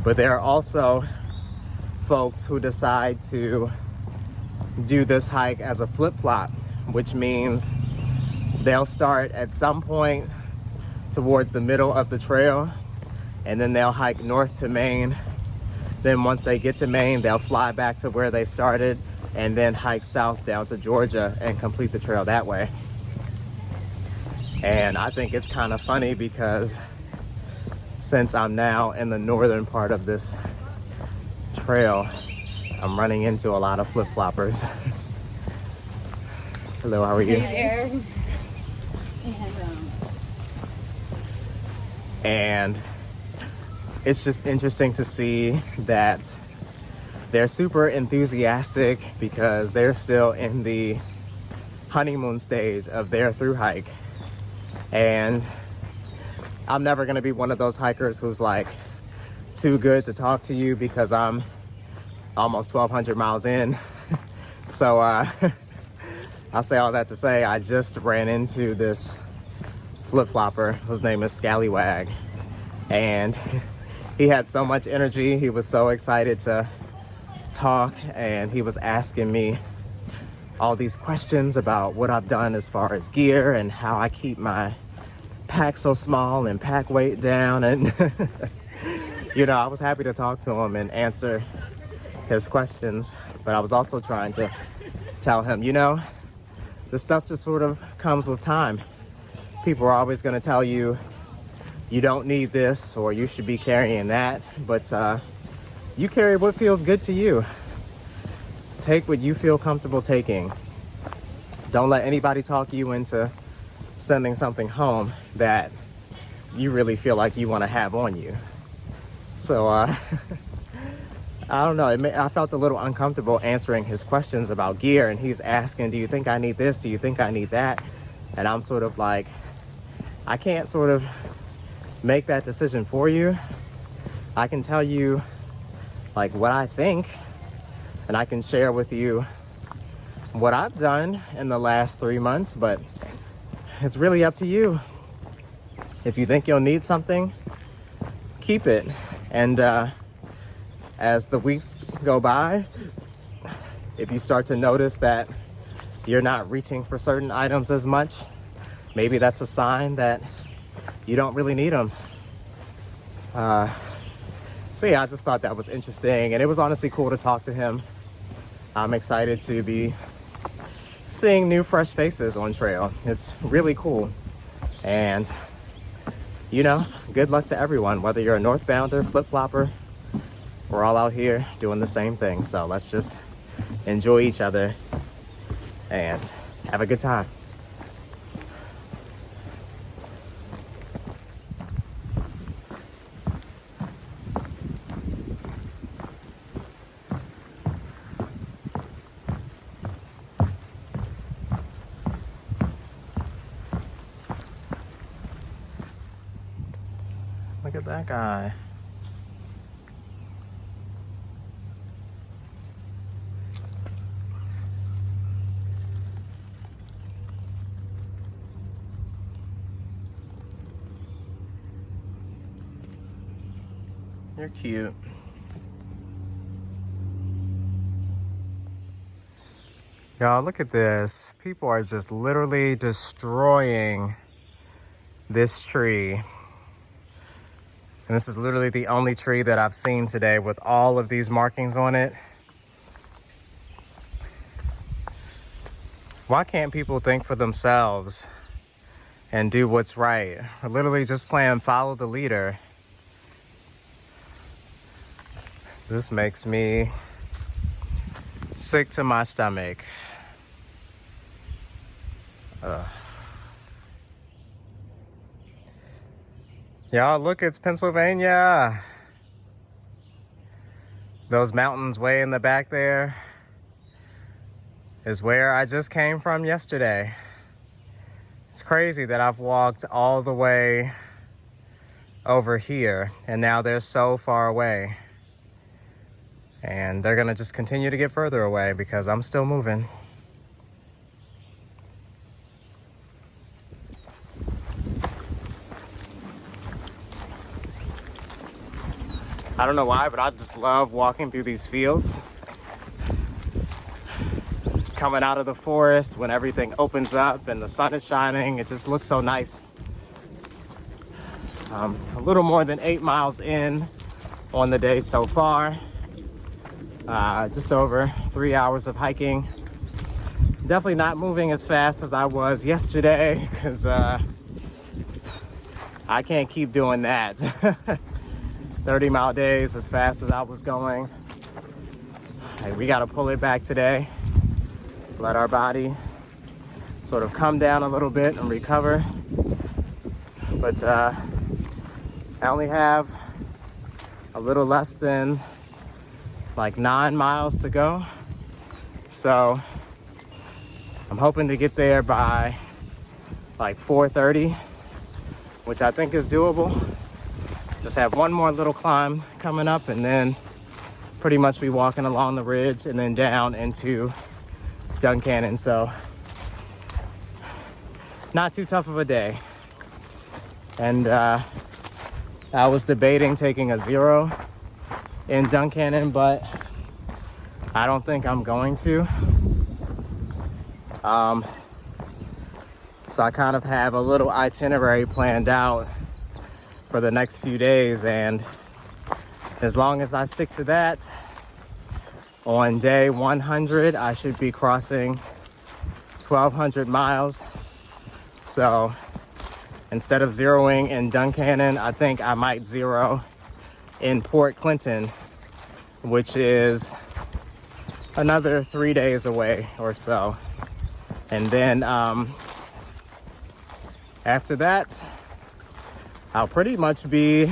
But there are also folks who decide to do this hike as a flip-flop, which means they'll start at some point towards the middle of the trail, and then they'll hike north to Maine. Then once they get to Maine, they'll fly back to where they started and then hike south down to Georgia and complete the trail that way. And I think it's kind of funny because since I'm now in the northern part of this trail, I'm running into a lot of flip-floppers. Hello, how are you? Hey there. And it's just interesting to see that they're super enthusiastic because they're still in the honeymoon stage of their through hike. And I'm never gonna be one of those hikers who's like too good to talk to you because I'm almost 1,200 miles in. So I'll say all that to say I just ran into this flip-flopper whose name is Scallywag, and he had so much energy. He was so excited to talk, and he was asking me all these questions about what I've done as far as gear and how I keep my pack so small and pack weight down. And you know, I was happy to talk to him and answer his questions, but I was also trying to tell him, you know, this stuff just sort of comes with time. People are always going to tell you you don't need this or you should be carrying that, but you carry what feels good to you. Take what you feel comfortable taking. Don't let anybody talk you into sending something home that you really feel like you want to have on you. So I don't know, I felt a little uncomfortable answering his questions about gear, and he's asking, do you think I need this? Do you think I need that? And I'm sort of like, I can't sort of make that decision for you. I can tell you like what I think, and I can share with you what I've done in the last 3 months, but it's really up to you. If you think you'll need something, keep it. And as the weeks go by, if you start to notice that you're not reaching for certain items as much, maybe that's a sign that you don't really need them. So yeah, I just thought that was interesting, and it was honestly cool to talk to him. I'm excited to be seeing new fresh faces on trail. It's really cool. And you know, good luck to everyone, whether you're a northbounder, flip-flopper, we're all out here doing the same thing. So let's just enjoy each other and have a good time. Look at that guy. You're cute. Y'all, look at this. People are just literally destroying this tree. And this is literally the only tree that I've seen today with all of these markings on it. Why can't people think for themselves and do what's right? We're literally just playing follow the leader. This makes me sick to my stomach. Ugh. Y'all, look, it's Pennsylvania. Those mountains way in the back there is where I just came from yesterday. It's crazy that I've walked all the way over here and now they're so far away. And they're gonna just continue to get further away because I'm still moving. I don't know why, but I just love walking through these fields. Coming out of the forest when everything opens up and the sun is shining, it just looks so nice. A little more than 8 miles in on the day so far. Just over 3 hours of hiking. Definitely not moving as fast as I was yesterday because I can't keep doing that. 30-mile days as fast as I was going. Hey, we got to pull it back today. Let our body sort of come down a little bit and recover. But I only have a little less than like 9 miles to go. So I'm hoping to get there by like 4:30, which I think is doable. Just have one more little climb coming up and then pretty much be walking along the ridge and then down into Duncannon. So not too tough of a day. And I was debating taking a 0 in Duncannon, but I don't think I'm going to. So I kind of have a little itinerary planned out for the next few days, and as long as I stick to that, on day 100 I should be crossing 1,200 miles. So instead of zeroing in Duncannon, I think I might zero in Port Clinton, which is another 3 days away or so. And then after that, I'll pretty much be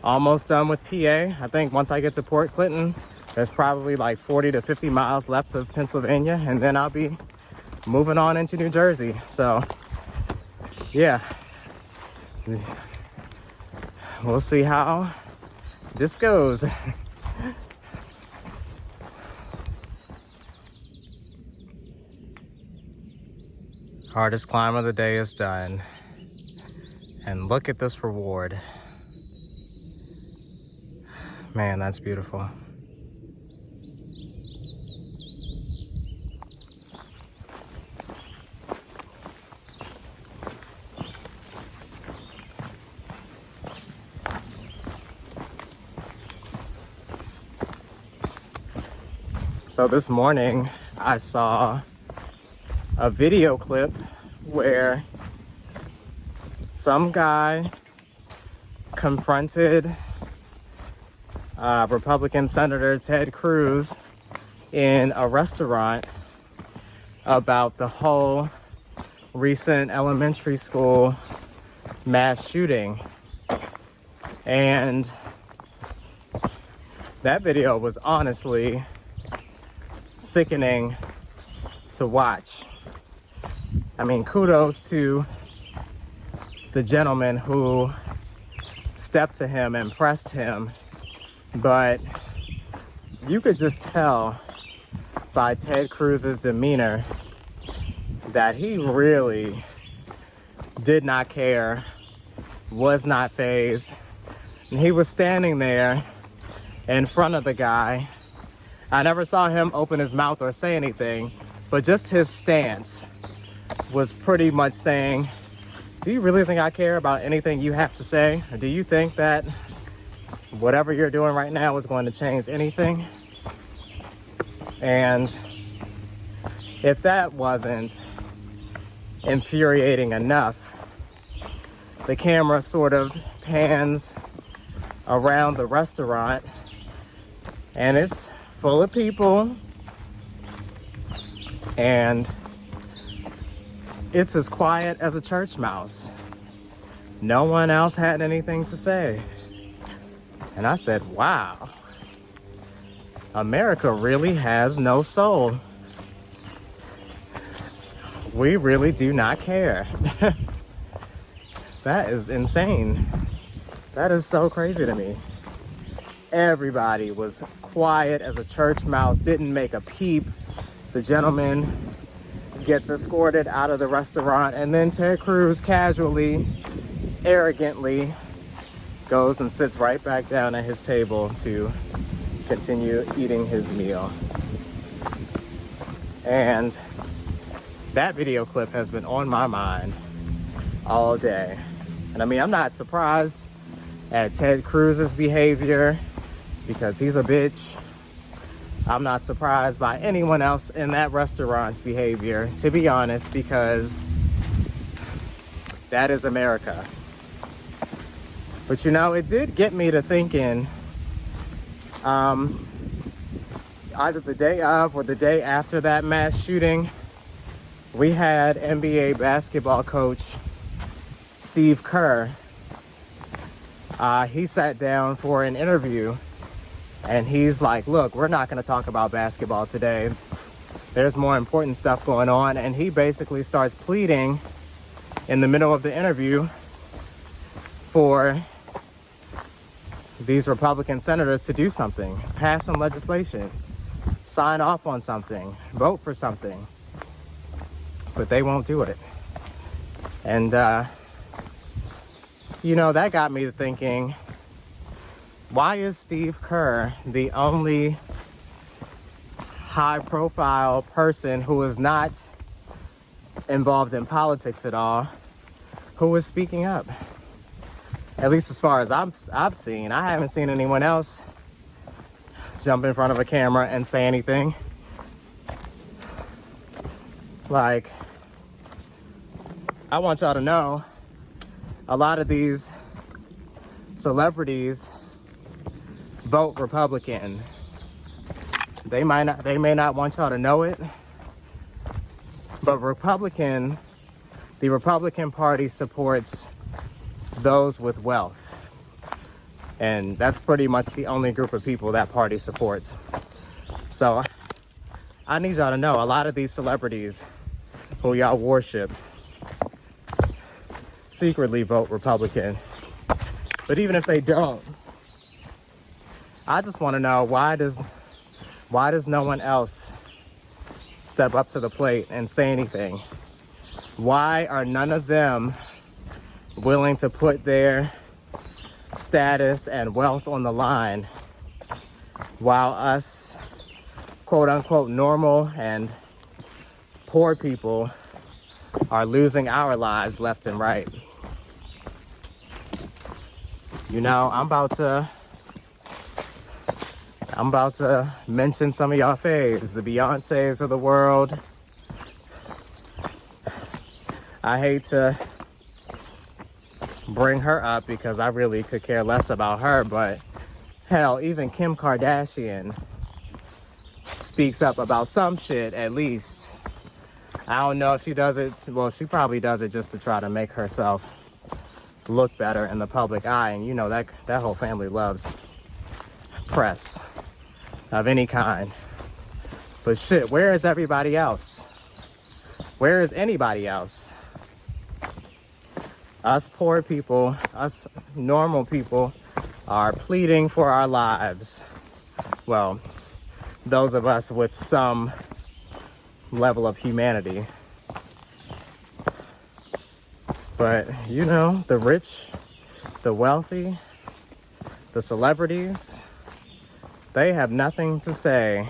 almost done with PA. I think once I get to Port Clinton, there's probably like 40 to 50 miles left of Pennsylvania, and then I'll be moving on into New Jersey. So yeah, we'll see how this goes. Hardest climb of the day is done. And look at this reward. Man, that's beautiful. So this morning I saw a video clip where some guy confronted Republican Senator Ted Cruz in a restaurant about the whole recent elementary school mass shooting. And that video was honestly sickening to watch. I mean, kudos to the gentleman who stepped to him and pressed him, but you could just tell by Ted Cruz's demeanor that he really did not care, was not fazed, and he was standing there in front of the guy. I never saw him open his mouth or say anything, but just his stance was pretty much saying, do you really think I care about anything you have to say? Or do you think that whatever you're doing right now is going to change anything? And if that wasn't infuriating enough, the camera sort of pans around the restaurant and it's full of people, and it's as quiet as a church mouse. No one else had anything to say. And I said, wow, America really has no soul. We really do not care. That is insane. That is so crazy to me. Everybody was quiet as a church mouse, didn't make a peep. The gentleman gets escorted out of the restaurant, and then Ted Cruz casually, arrogantly goes and sits right back down at his table to continue eating his meal. And that video clip has been on my mind all day. And I mean, I'm not surprised at Ted Cruz's behavior because he's a bitch. I'm not surprised by anyone else in that restaurant's behavior, to be honest, because that is America. But you know, it did get me to thinking, either the day of or the day after that mass shooting, we had NBA basketball coach Steve Kerr. He sat down for an interview and he's like, look, we're not going to talk about basketball today. There's more important stuff going on. And he basically starts pleading in the middle of the interview for these Republican senators to do something, pass some legislation, sign off on something, vote for something, but they won't do it. And, you know, that got me to thinking, why is Steve Kerr the only high-profile person who is not involved in politics at all who is speaking up? At least as far as I've seen. I haven't seen anyone else jump in front of a camera and say anything. Like, I want y'all to know, a lot of these celebrities vote Republican. They may not want y'all to know it, but the Republican Party supports those with wealth. And that's pretty much the only group of people that party supports. So I need y'all to know, a lot of these celebrities who y'all worship secretly vote Republican. But even if they don't, I just want to know, why does no one else step up to the plate and say anything? Why are none of them willing to put their status and wealth on the line while us, quote unquote, normal and poor people are losing our lives left and right? You know, I'm about to mention some of y'all faves, the Beyoncés of the world. I hate to bring her up because I really could care less about her, but hell, even Kim Kardashian speaks up about some shit, at least. I don't know if she does it, well, she probably does it just to try to make herself look better in the public eye. And you know, that whole family loves press of any kind. But shit, where is everybody else? Where is anybody else? Us poor people, us normal people are pleading for our lives. Well, those of us with some level of humanity. But, you know, the rich, the wealthy, the celebrities, they have nothing to say.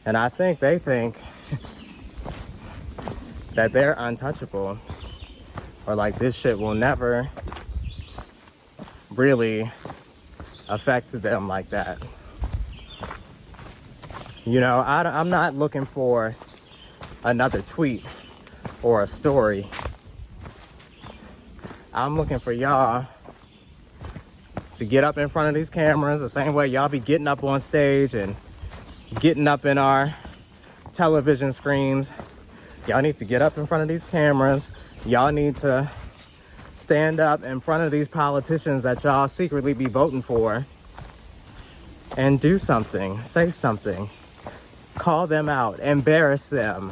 And I think they think that they're untouchable. Or like this shit will never really affect them like that. You know, I'm not looking for another tweet or a story. I'm looking for y'all to get up in front of these cameras the same way y'all be getting up on stage and getting up in our television screens. Y'all need to get up in front of these cameras. Y'all need to stand up in front of these politicians that y'all secretly be voting for and do something, say something, call them out, embarrass them.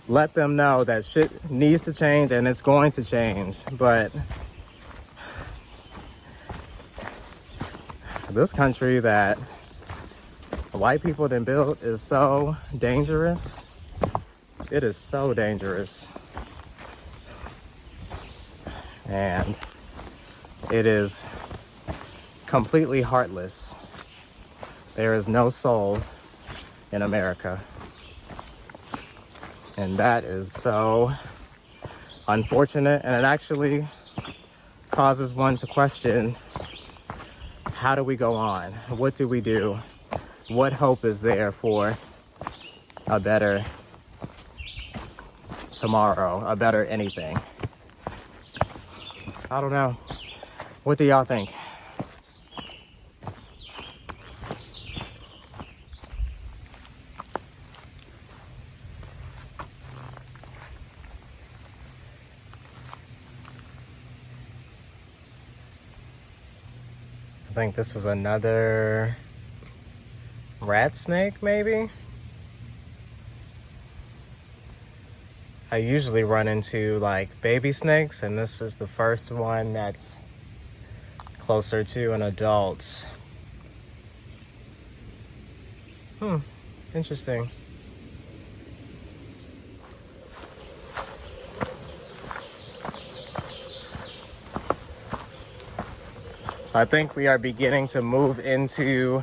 Let them know that shit needs to change and it's going to change. But this country that white people done built is so dangerous. It is so dangerous. And it is completely heartless. There is no soul in America. And that is so unfortunate. And it actually causes one to question, how do we go on? What do we do? What hope is there for a better tomorrow, a better anything? I don't know. What do y'all think? I think this is another rat snake, maybe? I usually run into like baby snakes, and this is the first one that's closer to an adult. Interesting. So I think we are beginning to move into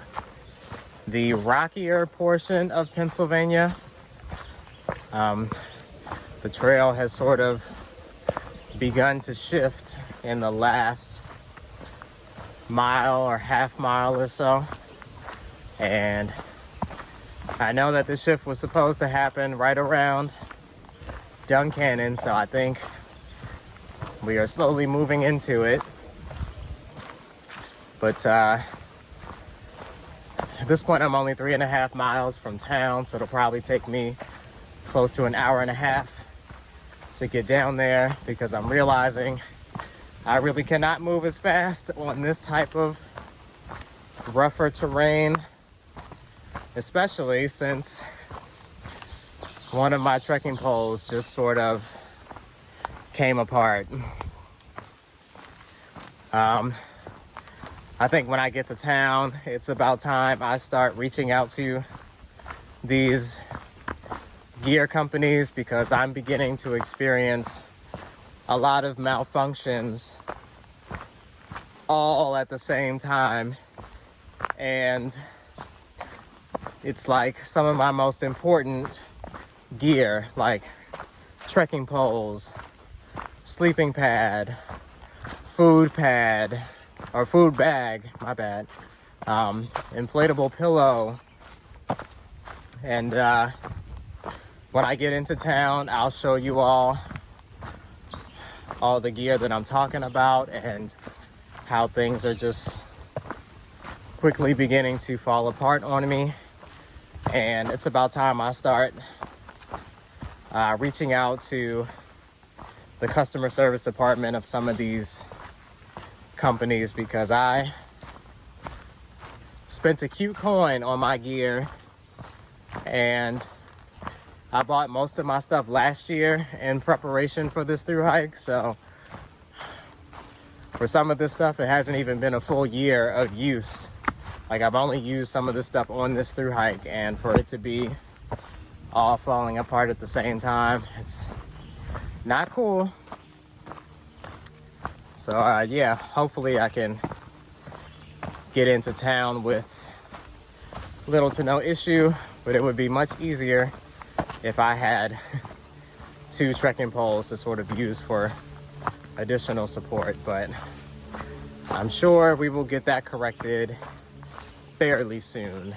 the rockier portion of Pennsylvania. The trail has sort of begun to shift in the last mile or half mile or so. And I know that this shift was supposed to happen right around Duncannon, so I think we are slowly moving into it. But at this point, I'm only 3.5 miles from town, so it'll probably take me close to an hour and a half to get down there, because I'm realizing I really cannot move as fast on this type of rougher terrain, especially since one of my trekking poles just sort of came apart. I think when I get to town, it's about time I start reaching out to these gear companies, because I'm beginning to experience a lot of malfunctions all at the same time. And it's like some of my most important gear, like trekking poles, sleeping pad, food bag, my bad, inflatable pillow. And when I get into town, I'll show you all the gear that I'm talking about and how things are just quickly beginning to fall apart on me. And it's about time I start reaching out to the customer service department of some of these companies, because I spent a cute coin on my gear, and I bought most of my stuff last year in preparation for this thru hike. So for some of this stuff, it hasn't even been a full year of use. Like, I've only used some of this stuff on this thru hike, and for it to be all falling apart at the same time, it's not cool. So yeah, hopefully I can get into town with little to no issue, but it would be much easier if I had 2 trekking poles to sort of use for additional support. But I'm sure we will get that corrected fairly soon.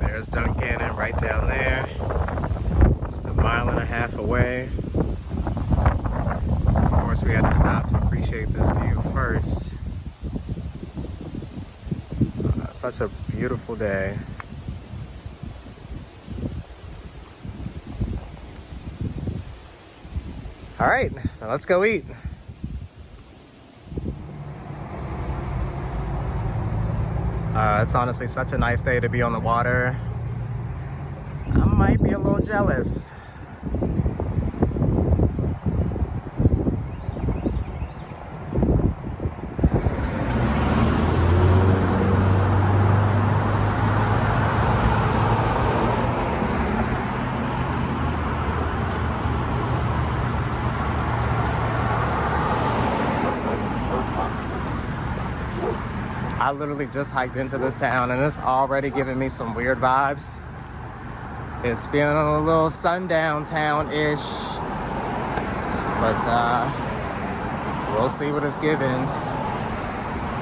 There's Duncannon right down there. Just 1.5 miles away. Of course, we had to stop to appreciate this view first. Such a beautiful day. All right, now let's go eat. It's honestly such a nice day to be on the water. I might be a little jealous. I literally just hiked into this town, and it's already giving me some weird vibes. It's feeling a little sundown town-ish, but we'll see what it's giving.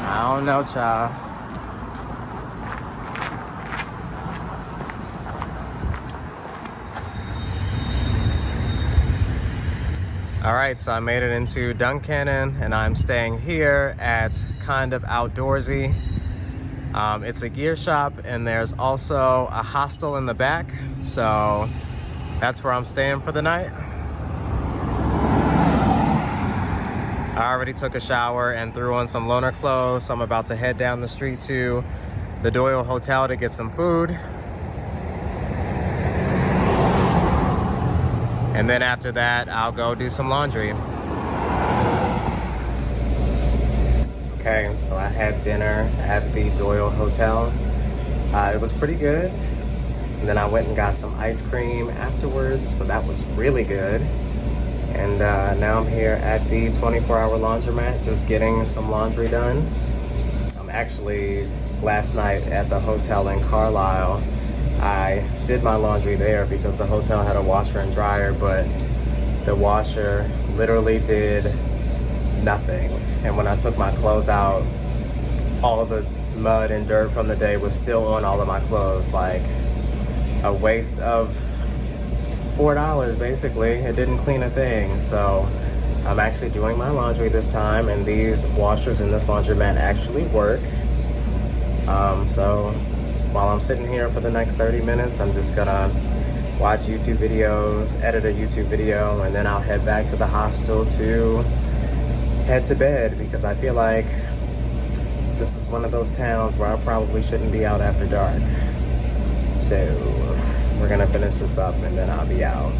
I don't know, child. All right, so I made it into Duncannon, and I'm staying here at Kind of Outdoorsy. It's a gear shop, and there's also a hostel in the back, so that's where I'm staying for the night. I already took a shower and threw on some loaner clothes, so I'm about to head down the street to the Doyle Hotel to get some food. And then after that, I'll go do some laundry. Okay, so I had dinner at the Doyle Hotel. It was pretty good. And then I went and got some ice cream afterwards, so that was really good. And now I'm here at the 24-hour laundromat, just getting some laundry done. I'm actually, last night at the hotel in Carlisle, I did my laundry there because the hotel had a washer and dryer, but the washer literally did nothing. And when I took my clothes out, all of the mud and dirt from the day was still on all of my clothes, like a waste of $4 basically. It didn't clean a thing. So I'm actually doing my laundry this time, and these washers in this laundromat actually work. So while I'm sitting here for the next 30 minutes, I'm just gonna watch YouTube videos, edit a YouTube video, and then I'll head back to the hostel to head to bed, because I feel like this is one of those towns where I probably shouldn't be out after dark. So we're gonna finish this up and then I'll be out.